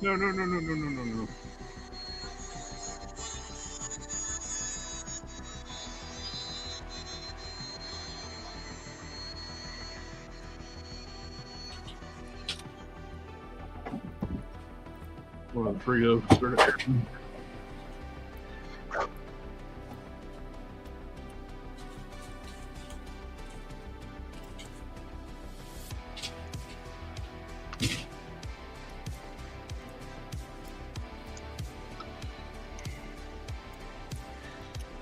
No. One of the three of them started.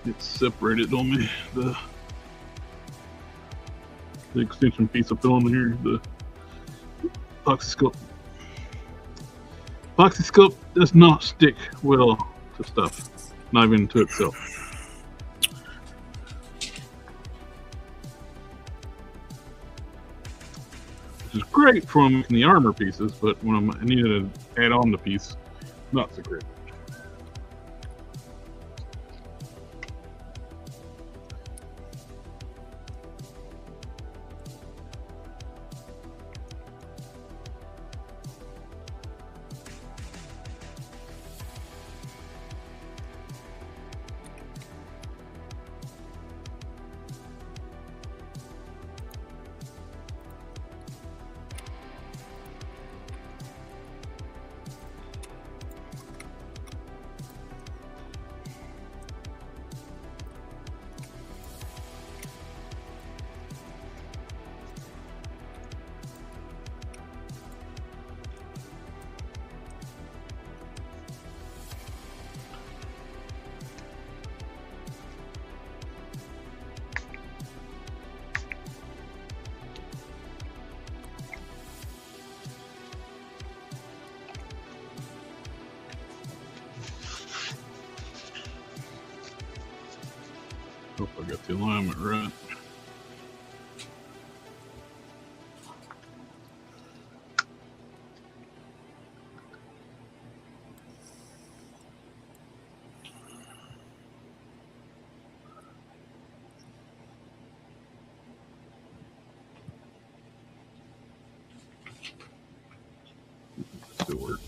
It's separated on me. The extension piece I put on here, the Oxyscope. Oxyscope does not stick well to stuff, not even to itself. which is great for making the armor pieces, but when I needed to add on the piece, not so great. Hope I got the alignment right. Still work.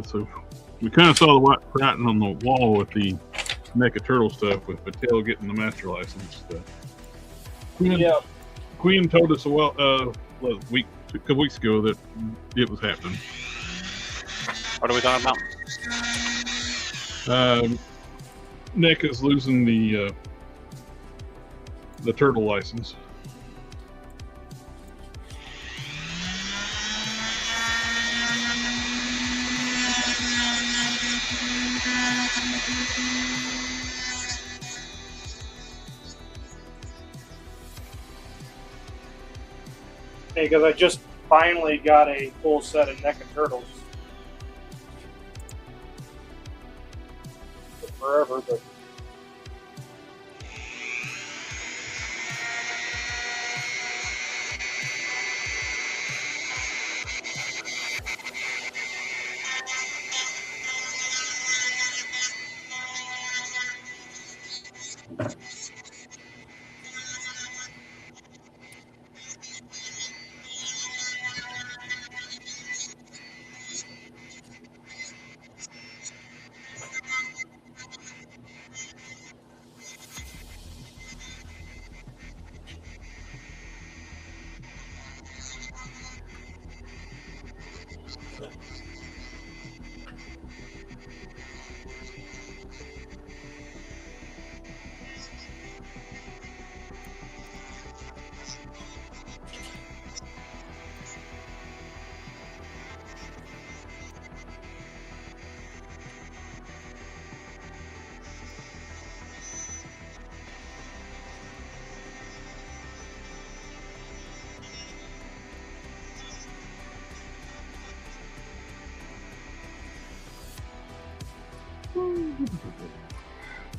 So we kind of saw the white writing on the wall with the NECA turtle stuff, with Mattel getting the master license. Queen told us a couple weeks ago that it was happening. What are we talking about? NECA's losing the turtle license. Because I just finally got a full set of NECA turtles. Took forever, but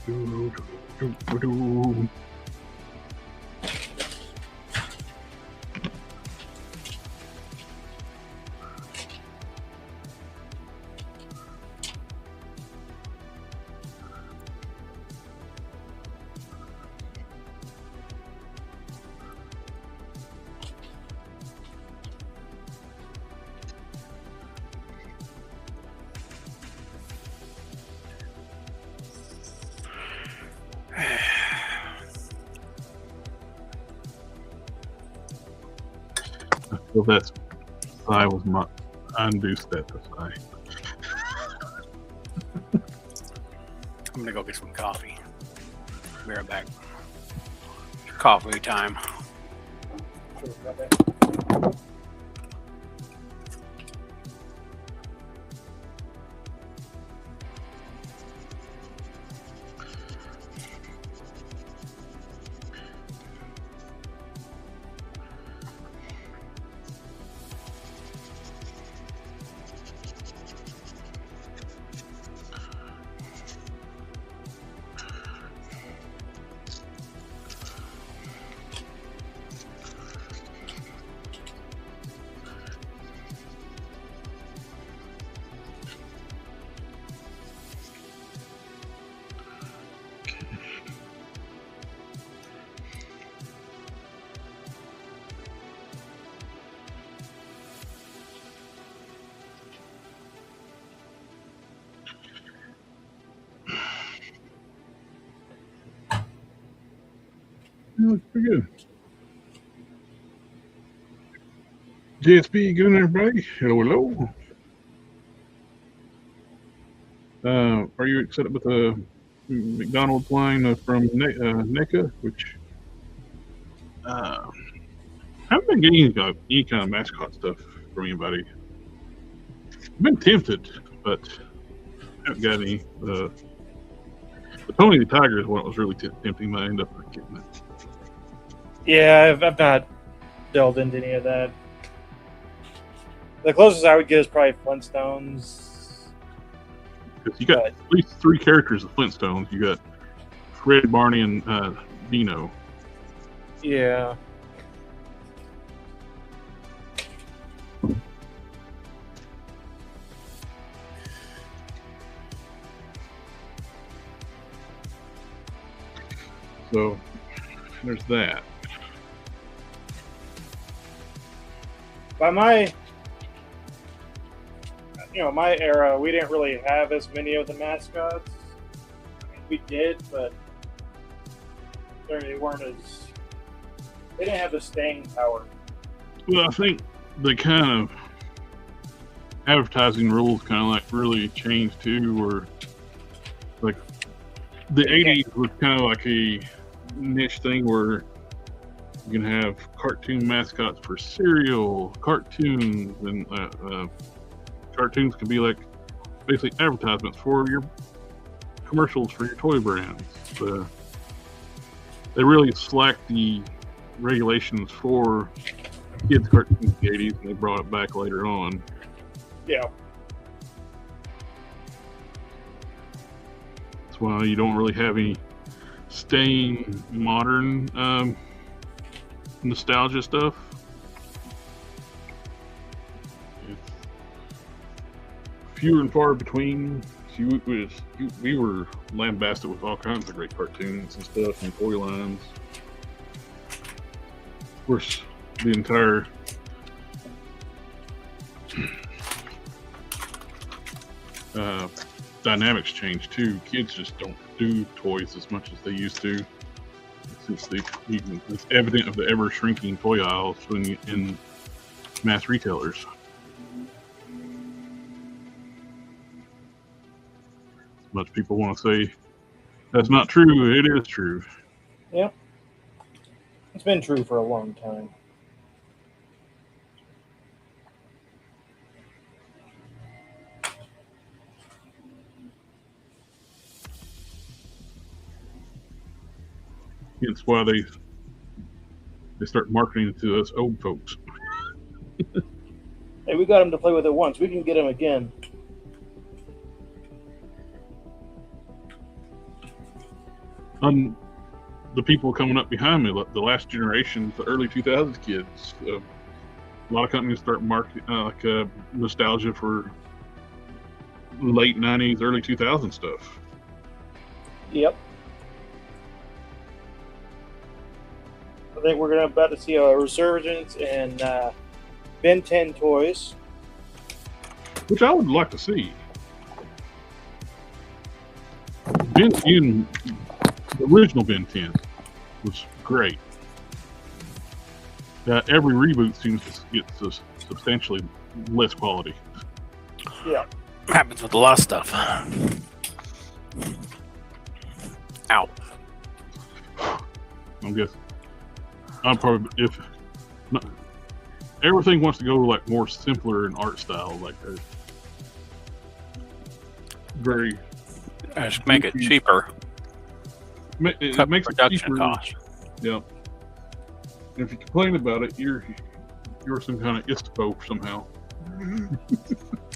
So that's I was my undo status. I'm gonna go get some coffee. Be right back. Coffee time. Looks pretty good. JSP, good on everybody. Hello. Are you excited with the McDonald's line from NECA? Which I haven't been getting any kind of mascot stuff from anybody. I've been tempted, but I haven't got any. The Tony the Tiger is what was really tempting. I ended up not getting it. Yeah, I've not delved into any of that. The closest I would get is probably Flintstones. Because you got at least 3 characters of Flintstones. You got Fred, Barney, and Dino. Yeah. So there's that. By my era, we didn't really have as many of the mascots. I mean, we did, but they didn't have the staying power. Well, I think the kind of advertising rules kind of like really changed too, where like the 80s was kind of like a niche thing where you can have cartoon mascots for cereal, cartoons, and cartoons can be like basically advertisements for your commercials for your toy brands. They really slacked the regulations for kids' cartoons in the 80s, and they brought it back later on. Yeah. That's why you don't really have any staying modern nostalgia stuff. It's fewer and far between. We were lambasted with all kinds of great cartoons and stuff and toy lines. Of course, the entire dynamics changed too. Kids just don't do toys as much as they used to. It's evident of the ever shrinking toy aisles in mass retailers. Much people want to say that's not true. It is true. Yep. It's been true for a long time. It's why they start marketing to us old folks. Hey, we got him to play with it once. We can get him again. the people coming up behind me, like the last generation, the early 2000s kids, a lot of companies start marketing nostalgia for late 90s, early 2000s stuff. Yep. I think we're about to see a resurgence in Ben 10 toys. Which I would like to see. Ben 10, the original Ben 10 was great. Every reboot seems to get substantially less quality. Yeah. Happens with a lot of stuff. Ow. I guess I'm probably everything wants to go like more simpler in art style, like very. Just make it cheaper. It makes production it cheaper. cost. Yeah. If you complain about it, you're some kind of istophobe somehow.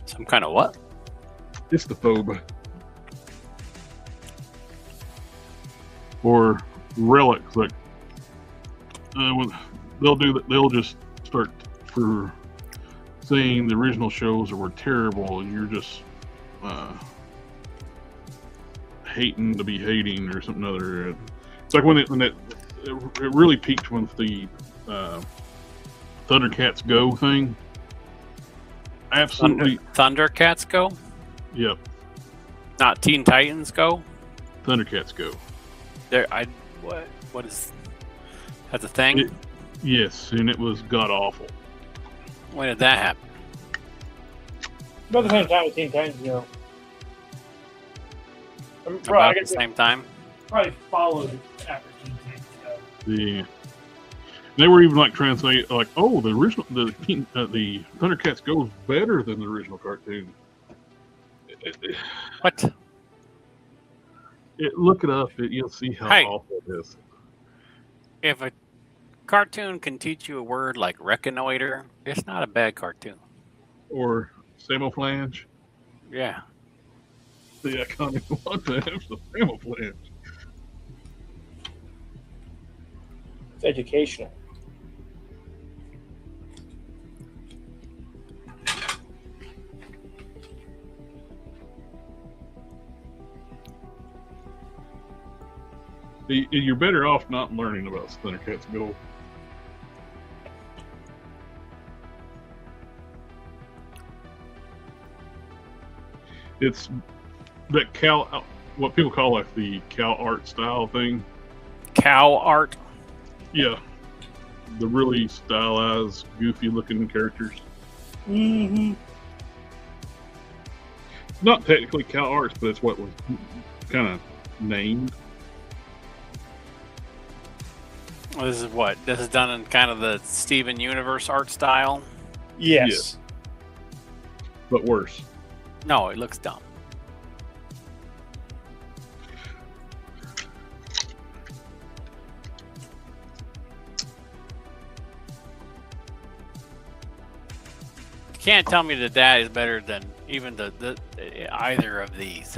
Some kind of what? Istophobe. Or relics, like they'll just start for saying the original shows were terrible, and you're just hating to be hating or something other. It's like when it really peaked with the Thundercats Go thing. Absolutely. Thundercats Go? Yep. Not Teen Titans Go? Thundercats Go. What is that's a thing? Yes, and it was god awful. When did that happen? About the same time with Teen Titans, you know. About the same time? Probably followed after Teen Titans. They were even like trying to say like, oh, the Thundercats Go is better than the original cartoon. What? Look it up. You'll see how awful it is. If a cartoon can teach you a word like reconnoiter, it's not a bad cartoon. Or camouflage. Yeah. See, I can't even want to have the camouflage. It's educational. You're better off not learning about Thundercats Go. It's that what people call like the cow art style thing. Cow art? Yeah. The really stylized, goofy looking characters. Mm-hmm. Not technically cow arts, but it's what was kind of named. This is what? This is done in kind of the Steven Universe art style? Yes. But worse. No, it looks dumb. You can't tell me that is better than even the either of these.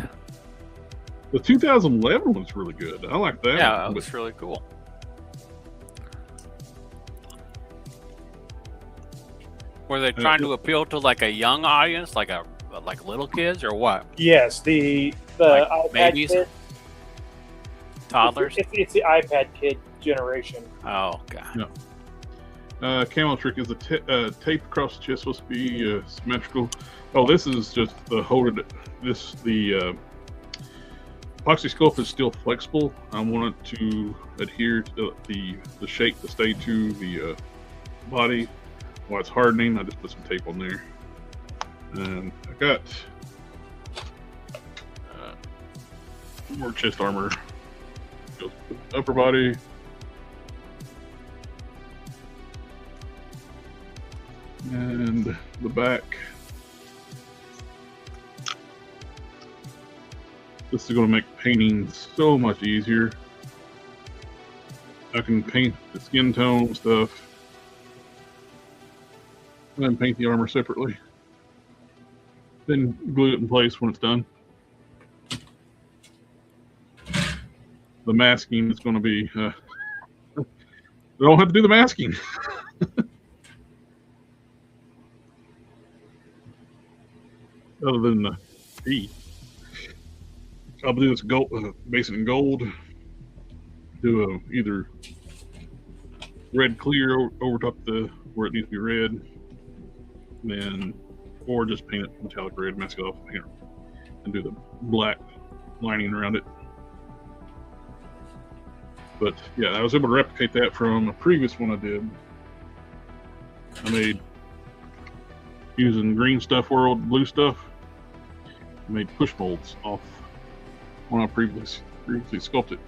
The 2011 one's really good. I like that. Yeah, it was really cool. Were they trying to appeal to like a young audience, like little kids, or what? Yes, the Like iPad babies? kid, Toddlers? It's the iPad kid generation. Oh god. Yeah. Camo trick is a tape across the chest supposed to be symmetrical. Oh, this is just the holder. The epoxy sculpt is still flexible. I want it to adhere to the shape to stay to the body. While it's hardening, I just put some tape on there. And I got more chest armor. Goes with the upper body. And the back. This is going to make painting so much easier. I can paint the skin tone stuff. And then paint the armor separately. Then glue it in place when it's done. the masking is going to be. They don't have to do the masking. Other than the E. I'll do this gold, base it in gold. Do either red clear over top where it needs to be red, then or just paint it metallic red, mask it off, paint it, and do the black lining around it. But yeah, I was able to replicate that from a previous one I did. I made using green stuff world, blue stuff. I made push molds off when I previously sculpted.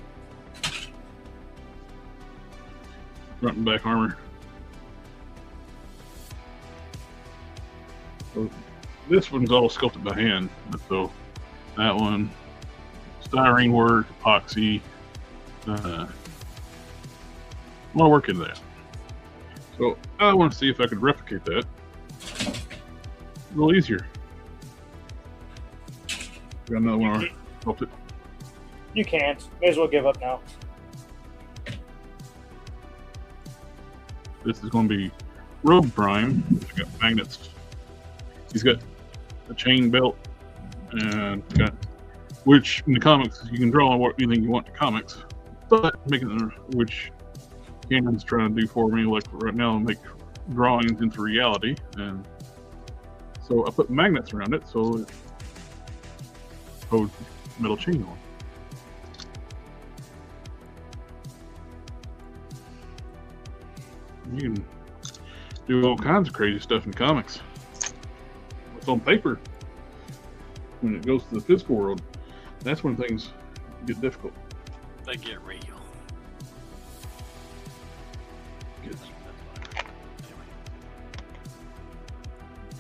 Front and back armor. So this one's all sculpted by hand. So that one, styrene work, epoxy. A lot of work into that. So I want to see if I could replicate that a little easier. Got another one already sculpted. You can't. May as well give up now. This is going to be Rogue Prime. He's got magnets. He's got a chain belt, and which in the comics you can draw on anything you want in the comics, but making which Cameron's trying to do for me, like right now, make drawings into reality, and so I put magnets around it so it holds metal chain on. You can do all kinds of crazy stuff in comics. It's on paper. When it goes to the physical world, that's when things get difficult. They get real.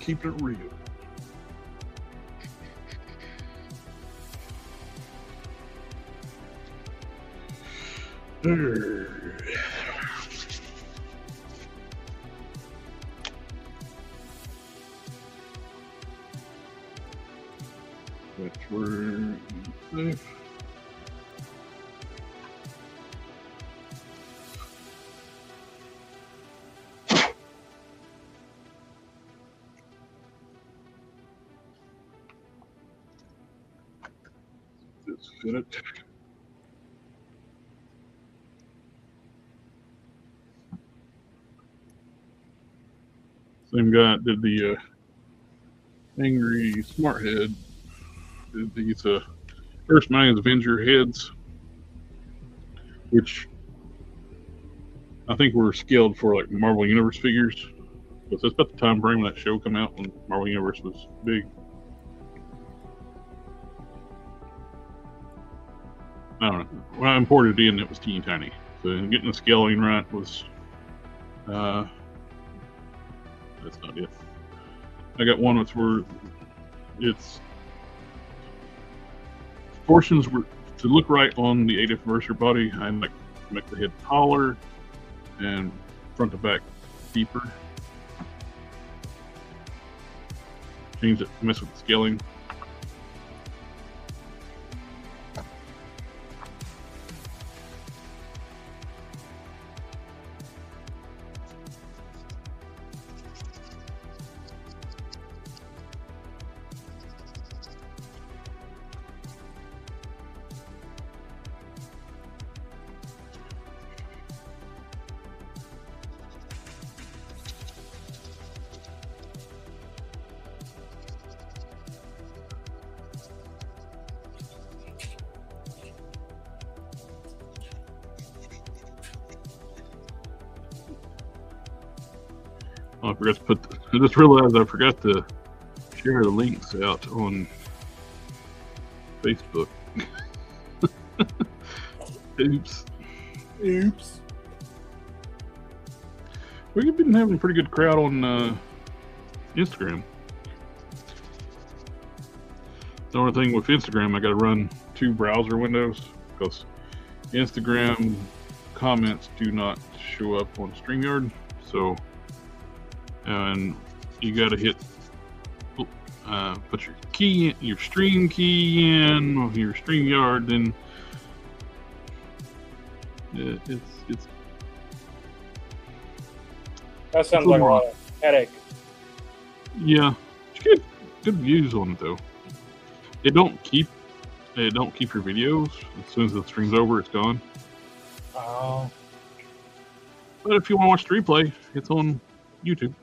Keep it real. Which were safe. Let's fit it. Same guy did the angry smart head. Did these Earth Mayans Avenger heads, which I think were scaled for like Marvel Universe figures. But that's about the time frame when that show came out, when Marvel Universe was big. I don't know. When I imported it in, it was teeny tiny. So getting the scaling right was that's not it. I got one that's where it's portions were to look right on the 80th anniversary body. I like to make the head taller and front to back deeper. Change it, mess with the scaling. Oh, I forgot to put. I just realized I forgot to share the links out on Facebook. Oops. Oops. We've been having a pretty good crowd on Instagram. The only thing with Instagram, I got to run 2 browser windows because Instagram comments do not show up on StreamYard. So, and you got to hit, put your key, your stream key in, your StreamYard, then It's That sounds like a lot of headache. yeah. You get good views on it though. It don't keep your videos. As soon as the stream's over, it's gone. Oh. But if you want to watch the replay, it's on YouTube.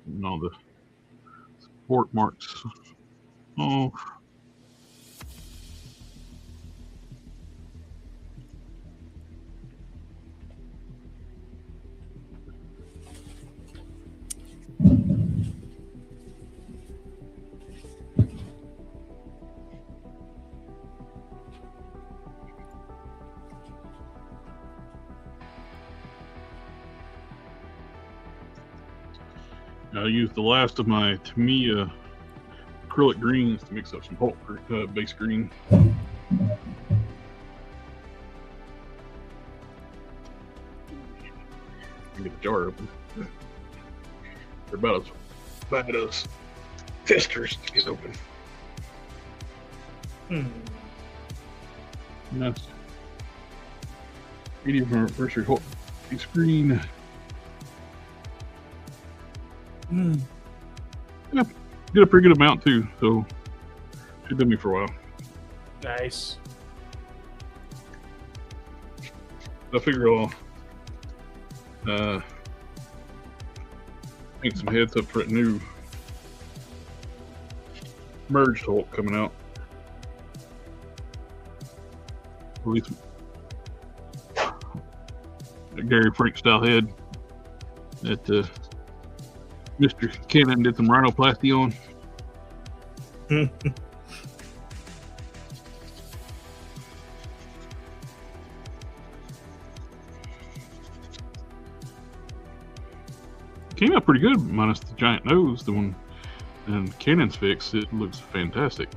And all the sport marks. Oh. I used the last of my Tamiya acrylic greens to mix up some Hulk base green. Get the jar open. They're about as bad as testers to get open. Nice. Medium anniversary Hulk base green. Yeah, get a pretty good amount too, so should do me for a while. Nice. I figure I'll paint some heads up for that new merged Hulk coming out. At least a Gary Frank style head that Mr. Cannon did some rhinoplasty on. Came out pretty good, minus the giant nose. The one and Cannon's fix, it looks fantastic.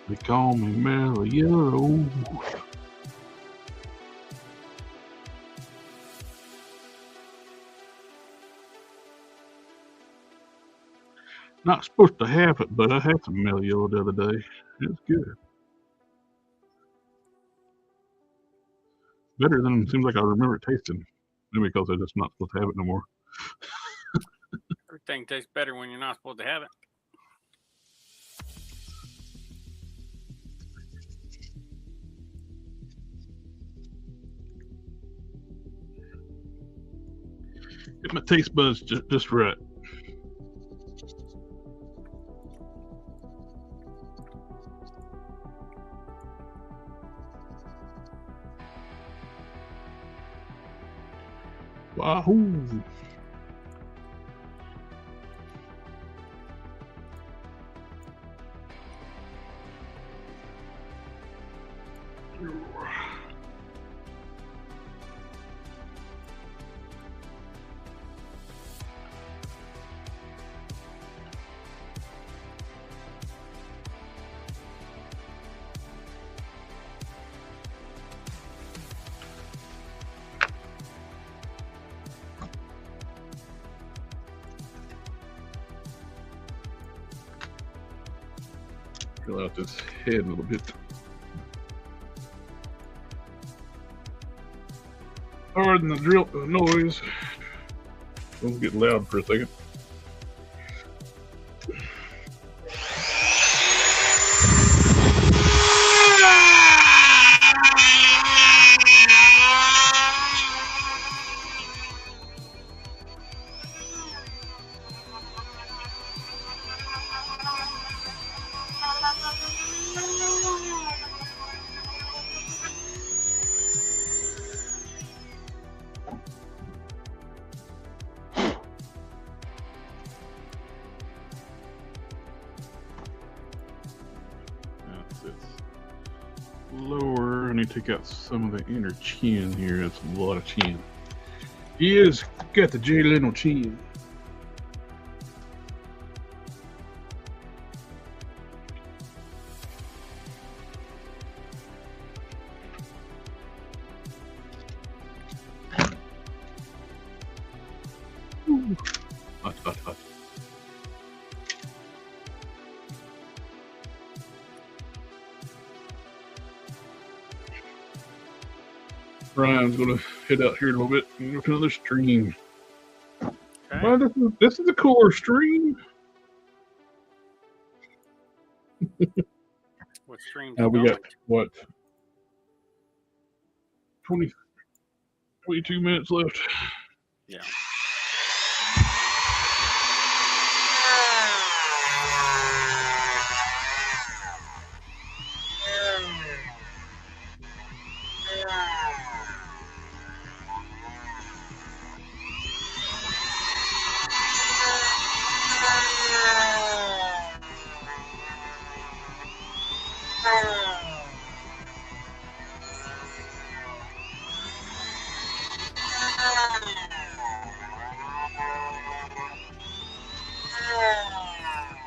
They call me Mario. Not supposed to have it, but I had some Mario the other day. It's good. Better than it seems like I remember it tasting. Maybe because I'm just not supposed to have it no more. Everything tastes better when you're not supposed to have it. Get my taste buds just right. Wahoo! Fill out this head a little bit. Pardon the drill noise. Don't get loud for a second. need to take out some of the inner chin here. That's a lot of chin. He has got the Jay Leno chin. Ooh. Hot, hot, hot. Ryan's gonna head out here in a little bit and look at another stream. Okay. Well, this is a cooler stream. What streams We going? got what 22 minutes left. Yeah.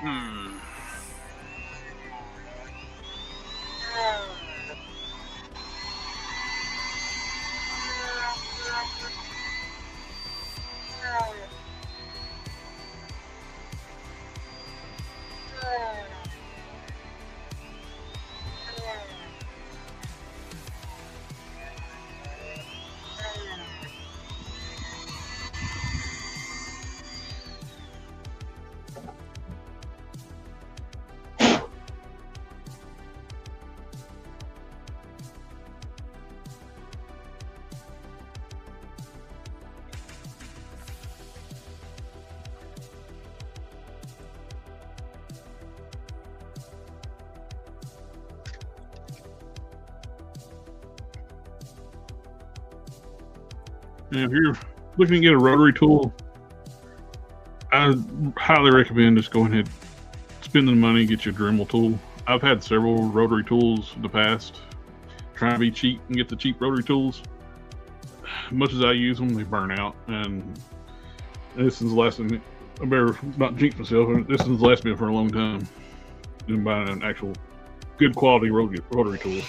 Hmm. And if you're looking to get a rotary tool, I highly recommend just going ahead, spending the money, get you a Dremel tool. I've had several rotary tools in the past. Try to be cheap and get the cheap rotary tools. As much as I use them, they burn out. And this is lasting, I better not jinx myself, this has lasted me for a long time. Than buying an actual good quality rotary tool.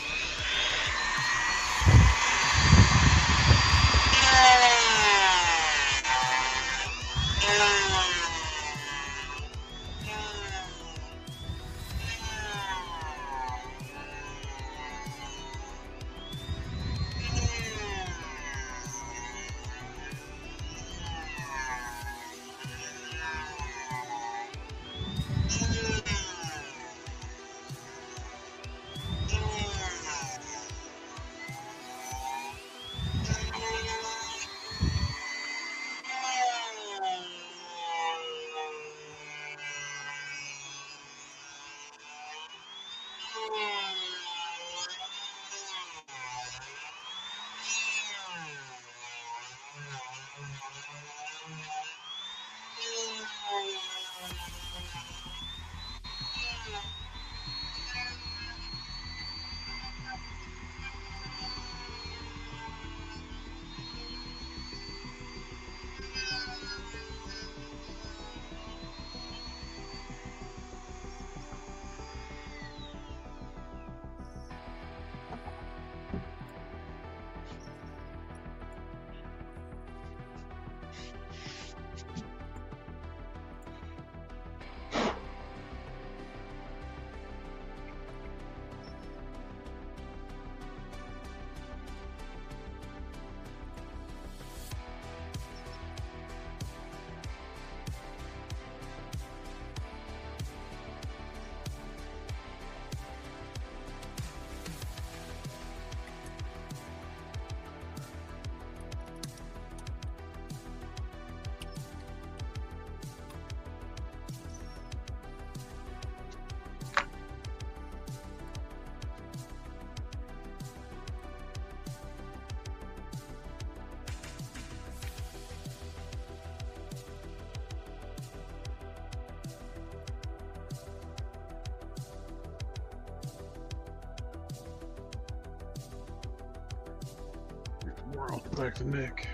We're off the back of the neck.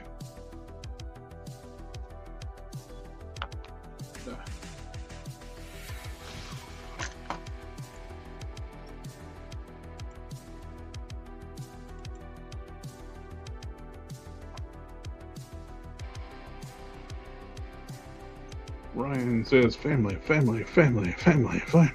Ryan says family, family, family, family, family.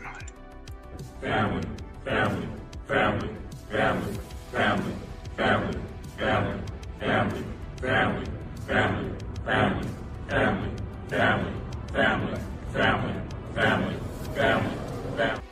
Family, family, family, family, family, family, family, family, family, family, family, family, family, family, family, family, family, family.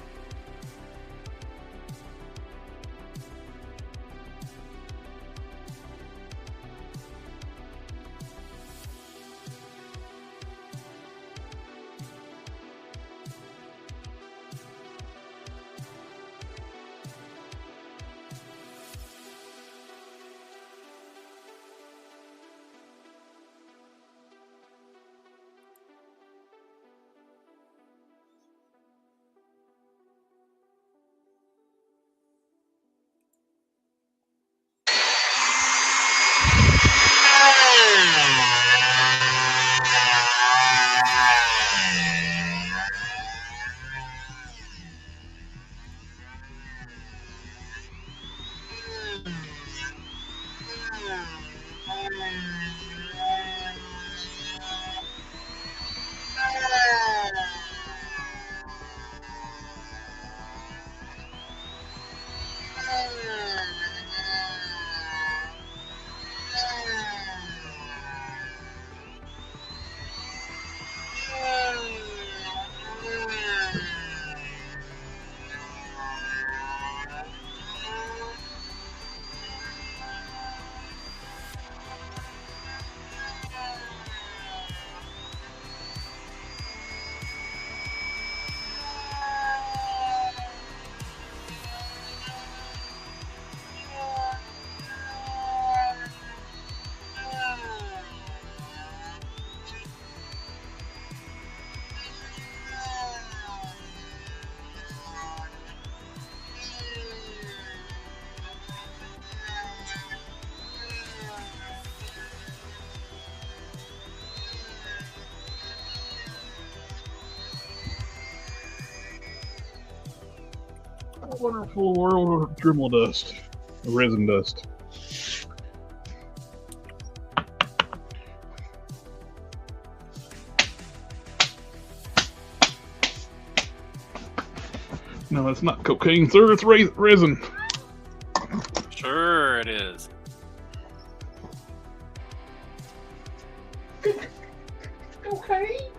Wonderful world of Dremel dust, resin dust. No, it's not cocaine, sir. It's resin. Sure, it is. Okay.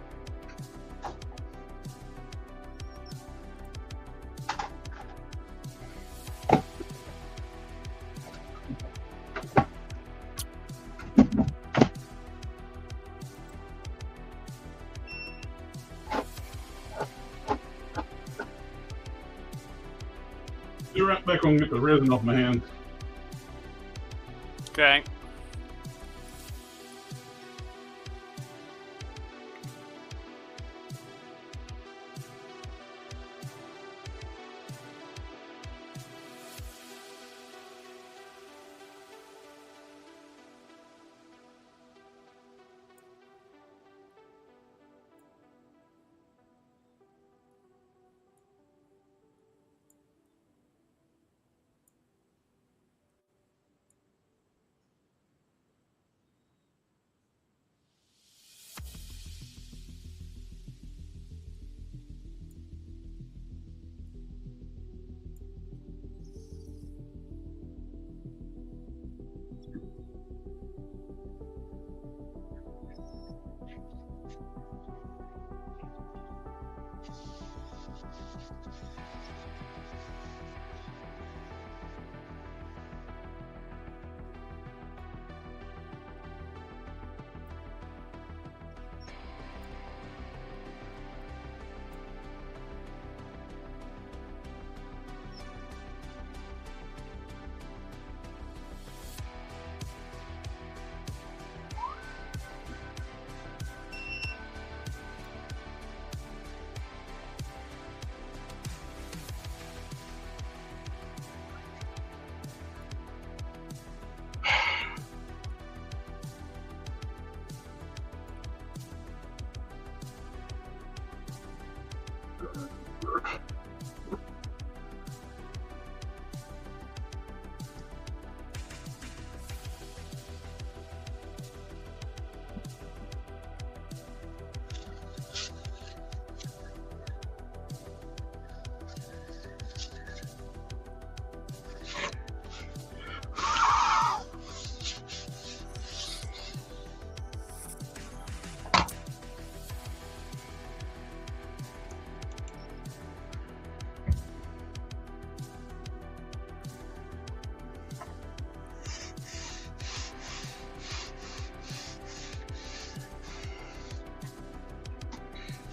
Be right back on get the resin off my hand. Okay.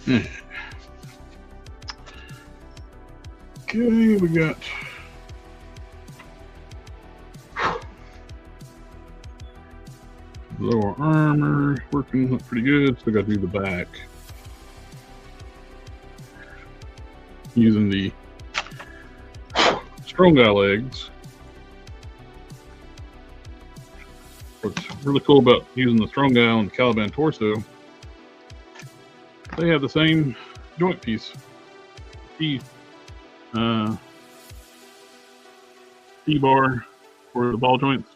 Okay, we got lower armor working pretty good. Still got to do the back using the strong guy legs. What's really cool about using the strong guy on the Caliban torso, they have the same joint piece. T-bar for the ball joints.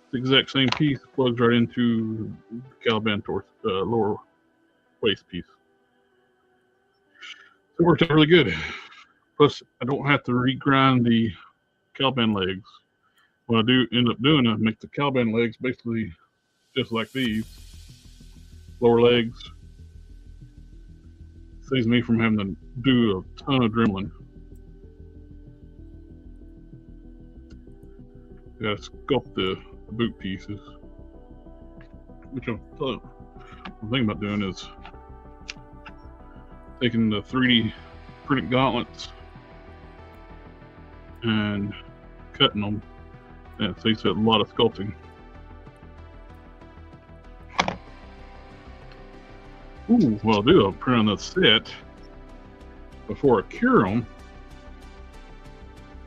It's the exact same piece, plugs right into the Caliban torso, lower waist piece. So it worked out really good. Plus, I don't have to regrind the Caliban legs. What I do end up doing, I make the Caliban legs basically just like these. Lower legs. Saves me from having to do a ton of dremeling. You gotta sculpt the boot pieces. Which I'm thinking about doing is taking the 3D printed gauntlets and cutting them. And it saves a lot of sculpting. Ooh, what I'll do, I'll print on the set before I cure them.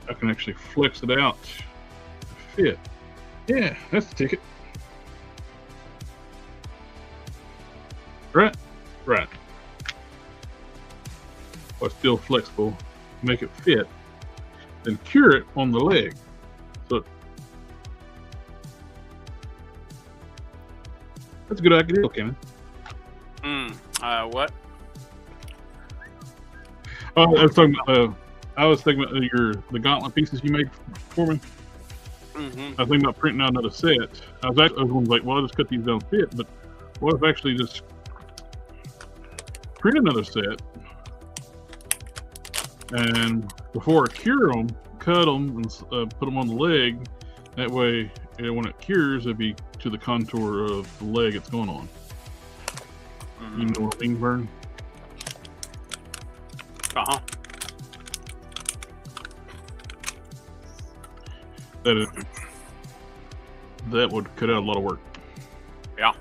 I can actually flex it out to fit. Yeah, that's the ticket. Right? Right. But still flexible, make it fit, then cure it on the leg. So that's a good idea, Kenny. What? I was talking about the gauntlet pieces you made for me. Mm-hmm. I was thinking about printing out another set. I was like, well, I'll just cut these down to fit, but what if I actually just print another set and before I cure them, cut them and put them on the leg. That way, when it cures, it'll be to the contour of the leg it's going on. Mm-hmm. You know what I mean, Vern? Uh-huh. That would cut out a lot of work. Yeah.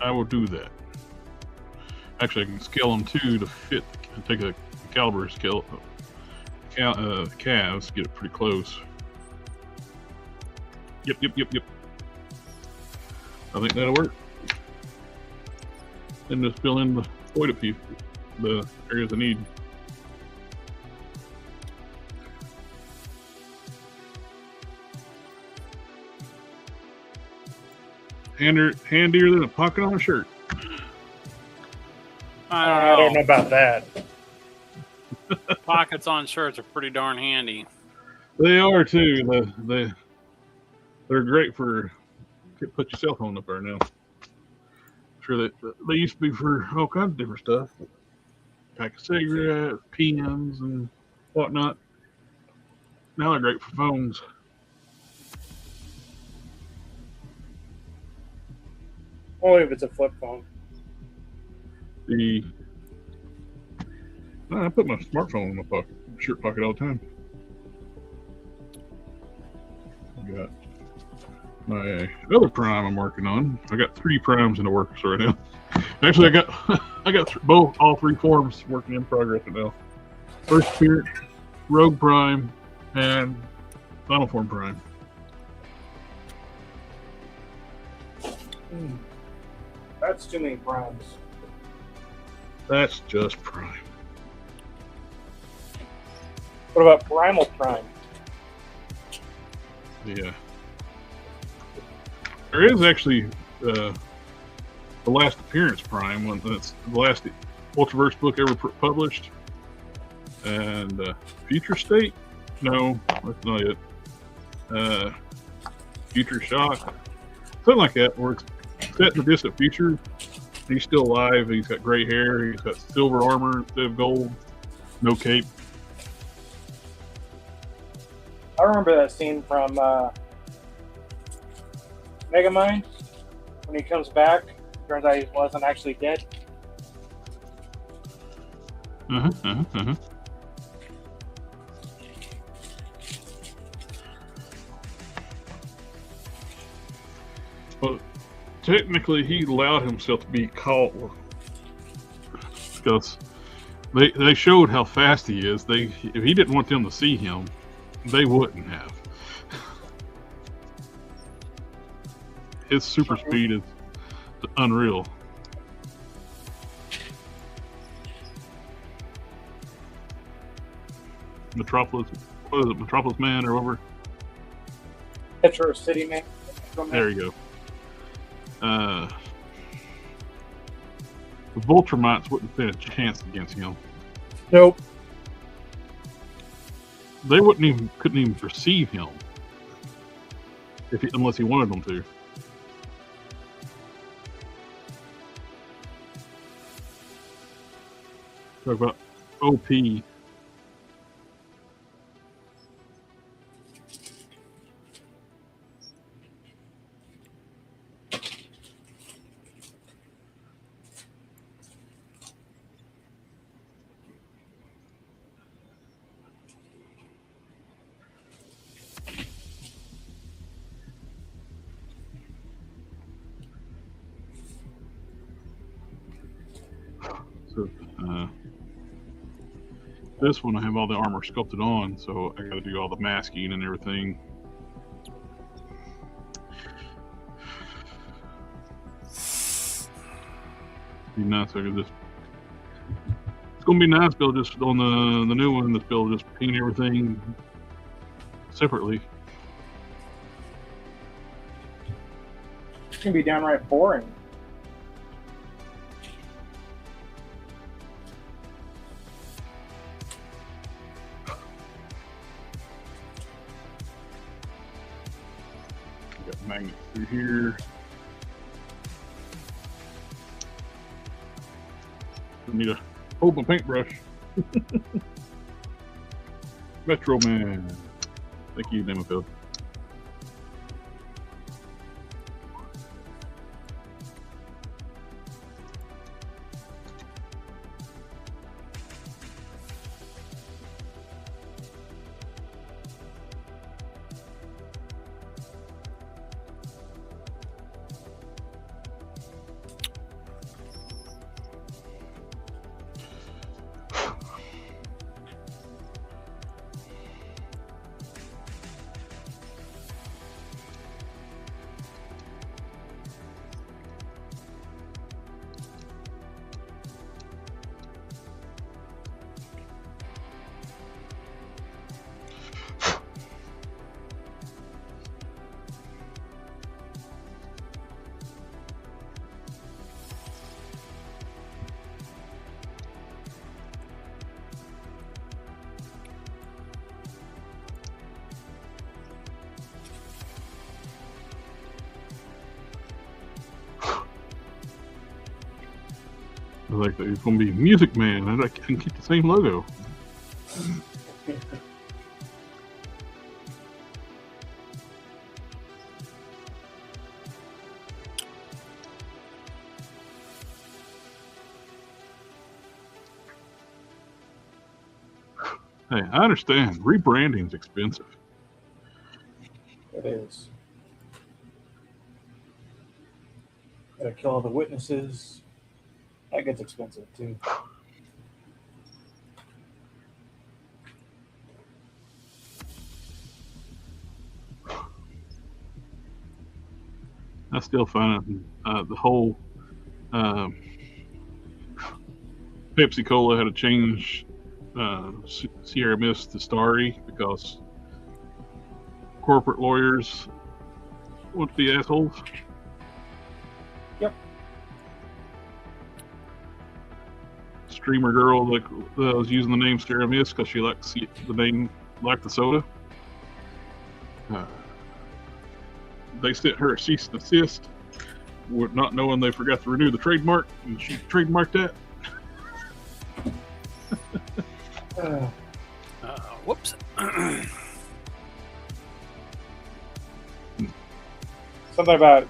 I will do that. Actually, I can scale them too to fit. Take a caliber scale, calves, get it pretty close. Yep. I think that'll work. And just fill in the void piece, the areas I need. Handier than a pocket on a shirt. I don't know about that. Pockets on shirts are pretty darn handy. They are too. They're great for put your cell phone up there now. Sure, that they used to be for all kinds of different stuff. Pack of cigarettes, pens, and whatnot. Now they're great for phones. Only if it's a flip phone. I put my smartphone in my shirt pocket all the time. I got my other prime I'm working on. I got 3 primes in the works right now. Actually, I got all 3 forms working in progress right now. First Appearance, Rogue Prime, and Final Form Prime. That's too many primes. That's just Prime. What about Primal Prime? Yeah. There is actually the Last Appearance Prime one. That's the last Ultraverse book ever published. And Future State? No, that's not it. Future Shock? Something like that, where it's set in the distant future. He's still alive. He's got gray hair. He's got silver armor instead of gold. No cape. I remember that scene from Megamind when he comes back Turns out he wasn't actually dead. Well, technically, he allowed himself to be caught because they showed how fast he is. If he didn't want them to see him, they wouldn't have. His super speed is unreal. Metropolis, what is it, Metropolis Man or whatever? Metro City Man. There you go. The Vultramites wouldn't stand a chance against him. Nope. They couldn't even perceive him unless he wanted them to. Talk about OP. So, this one I have all the armor sculpted on, so I got to do all the masking and everything. Be nice if I could just. It's gonna be nice to be able to just on the new one, just be able to just paint everything separately. It's gonna be downright boring. Got magnets through here. I need to hold my paintbrush. Metro Man. Thank you, Namafield. Like it's going to be Music Man, and I can keep the same logo. Hey, I understand. Rebranding's expensive. It is. Gotta kill all the witnesses. That gets expensive too. I still find the whole Pepsi Cola had to change Sierra Mist to Starry because corporate lawyers want to be assholes. Yep. Streamer girl that was using the name Sierra Mist because she liked the name, liked the soda. They sent her a cease and desist, not knowing they forgot to renew the trademark, and she trademarked that. Whoops. Something about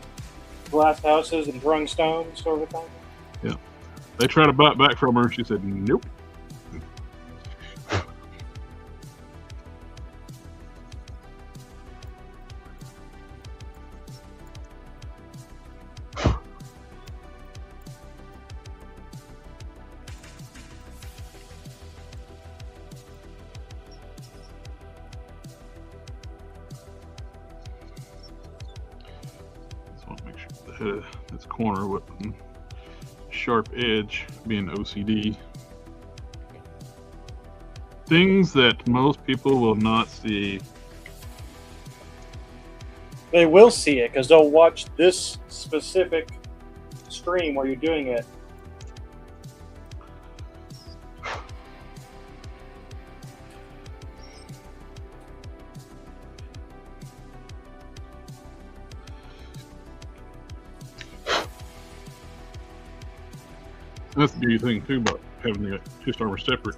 glass houses and throwing stones, sort of thing. They tried to buy it back from her. She said, nope. Just want to make sure the head of this corner with sharp edge being OCD. Things that most people will not see. They will see it because they'll watch this specific stream where you're doing it. That's the beauty thing too about having the twist armor separate.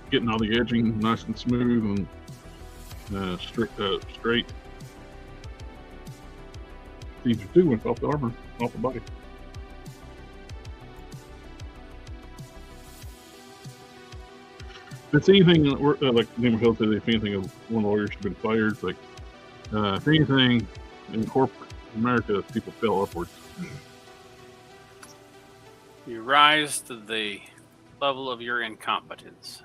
Getting all the edging nice and smooth and straight. It's easier too when it's off the armor, off the body. If it's anything like Neighbor Hill said, if anything, one of the lawyers has been fired. It's like if anything in corporate America, people fell upwards. You rise to the level of your incompetence.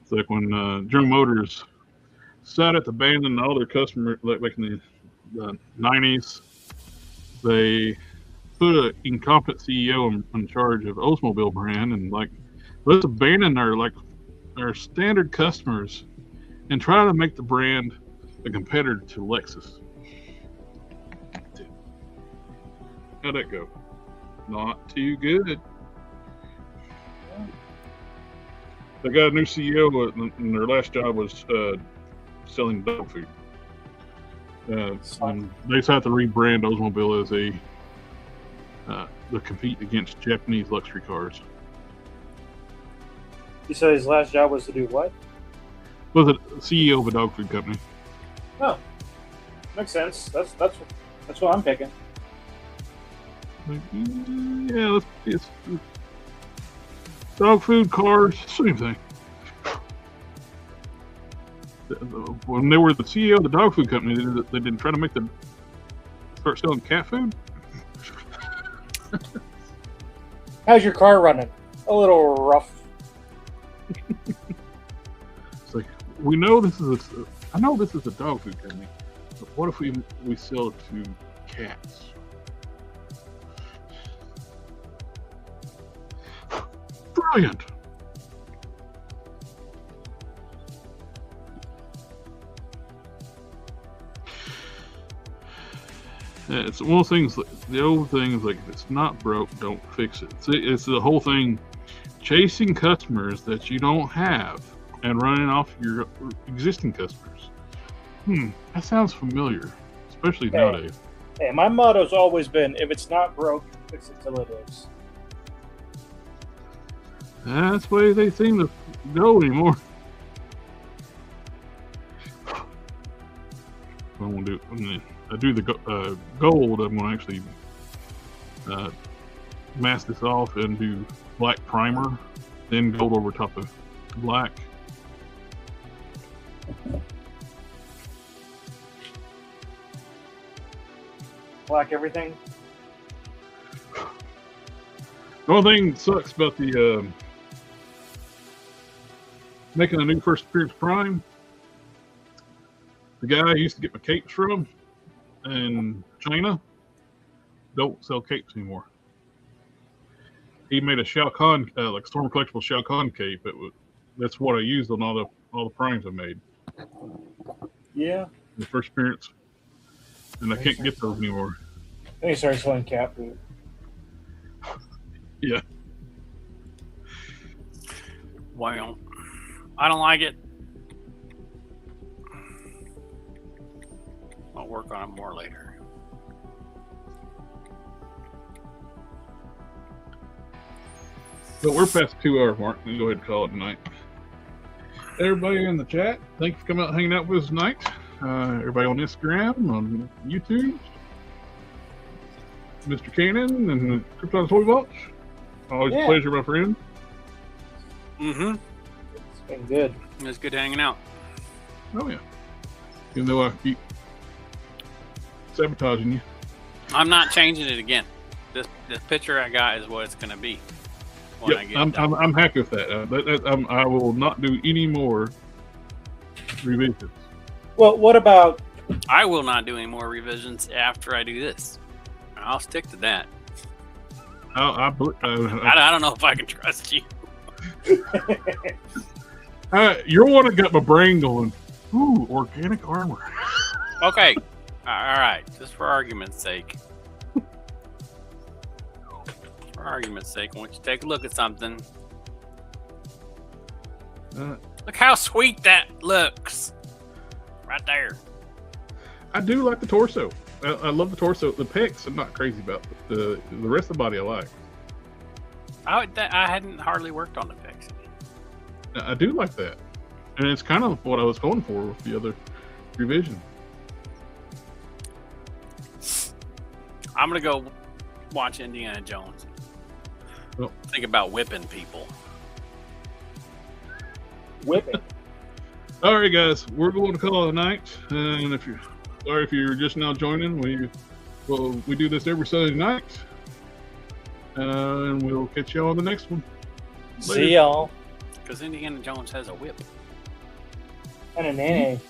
It's like when General Motors decided to abandon all their customers, like in the 90s, they put an incompetent CEO in charge of Oldsmobile brand and like, let's abandon our standard customers and try to make the brand a competitor to Lexus. How'd that go? Not too good. They got a new CEO, and their last job was selling dog food. And they decided to rebrand Oldsmobile as to compete against Japanese luxury cars. You said his last job was to do what? Was it CEO of a dog food company? Oh, makes sense. That's what I'm picking. Like, yeah, it's dog food, cars, same thing. When they were the CEO of the dog food company, they didn't try to start selling cat food. How's your car running? A little rough. It's like, I know this is a dog food company, but what if we sell to cats? Brilliant. Yeah, it's one of those things. The old thing is like, if it's not broke, don't fix it. It's the whole thing, chasing customers that you don't have and running off your existing customers. That sounds familiar, especially nowadays. Hey, my motto's always been, if it's not broke, fix it till it is. That's the way they seem to go anymore. When I do the gold, I'm going to actually mask this off and do black primer, then gold over top of black. Black everything? The only thing that sucks about the making a new first appearance prime, the guy I used to get my capes from in China don't sell capes anymore. He made a Shao Kahn, like Storm Collectible Shao Kahn cape. That's what I used on all the primes I made. Yeah. The first appearance, and I can't get those anymore. Then he started selling cat food. Yeah. Well, I don't like it. I'll work on it more later. But we're past the 2 hour mark. We'll go ahead and call it tonight. Everybody in the chat, thank you for coming out and hanging out with us tonight. Everybody on Instagram, on YouTube, Mr. Cannon, and Krypton Toy Box. Always a pleasure, my friend. Mm-hmm. It's been good. It's good hanging out. Oh, yeah. Even though I keep sabotaging you. I'm not changing it again. This picture I got is what it's going to be. When I Yep, get it done. I'm happy with that. I will not do any more revisions. Well, what about I will not do any more revisions after I do this. I'll stick to that. I don't know if I can trust you. you're one that got my brain going. Ooh, organic armor. Okay. All right. Just for argument's sake. For argument's sake, I want you to take a look at something. Look how sweet that looks. Right there. I do like the torso. I love the torso. The pecs I'm not crazy about. The rest of the body I like. I hadn't hardly worked on the pecs. I do like that. And it's kind of what I was going for with the other revision. I'm going to go watch Indiana Jones. Well, think about whipping people. whipping? All right, guys, we're going to call it a night. And if you're just now joining, we do this every Sunday night, and we'll catch you on the next one. See y'all. Because Indiana Jones has a whip. And a nanny.